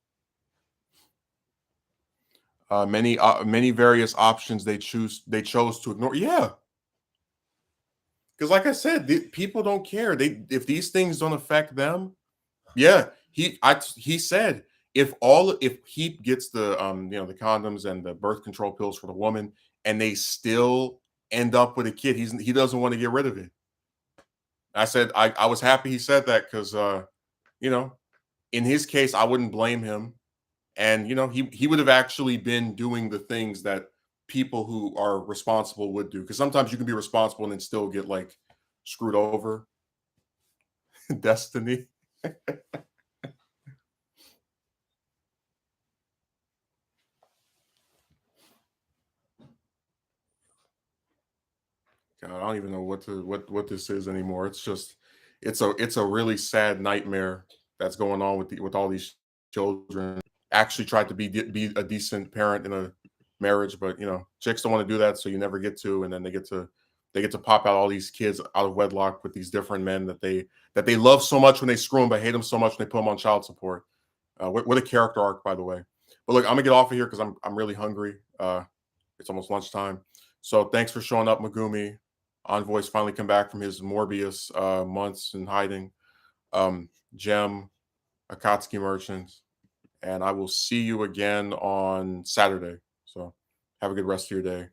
[SPEAKER 1] Many various options they chose to ignore. Yeah, because like I said, people don't care. If these things don't affect them, yeah. He said if he gets the condoms and the birth control pills for the woman, and they still end up with a kid, he doesn't want to get rid of it. I said I was happy he said that because you know in his case I wouldn't blame him. And he would have actually been doing the things that people who are responsible would do, because sometimes you can be responsible and then still get like screwed over. Destiny. God, I don't even know what this is anymore. It's just it's a really sad nightmare that's going on with all these children. Actually tried to be a decent parent in a marriage, but chicks don't want to do that, so you never get to, and then they get to pop out all these kids out of wedlock with these different men that they love so much when they screw them, but hate them so much when they put them on child support. What a character arc, by the way. But look, I'm gonna get off of here because I'm really hungry. It's almost lunchtime. So thanks for showing up, Megumi. Envoy's finally come back from his Morbius months in hiding. Gem, Akatsuki Merchants, and I will see you again on Saturday. So have a good rest of your day.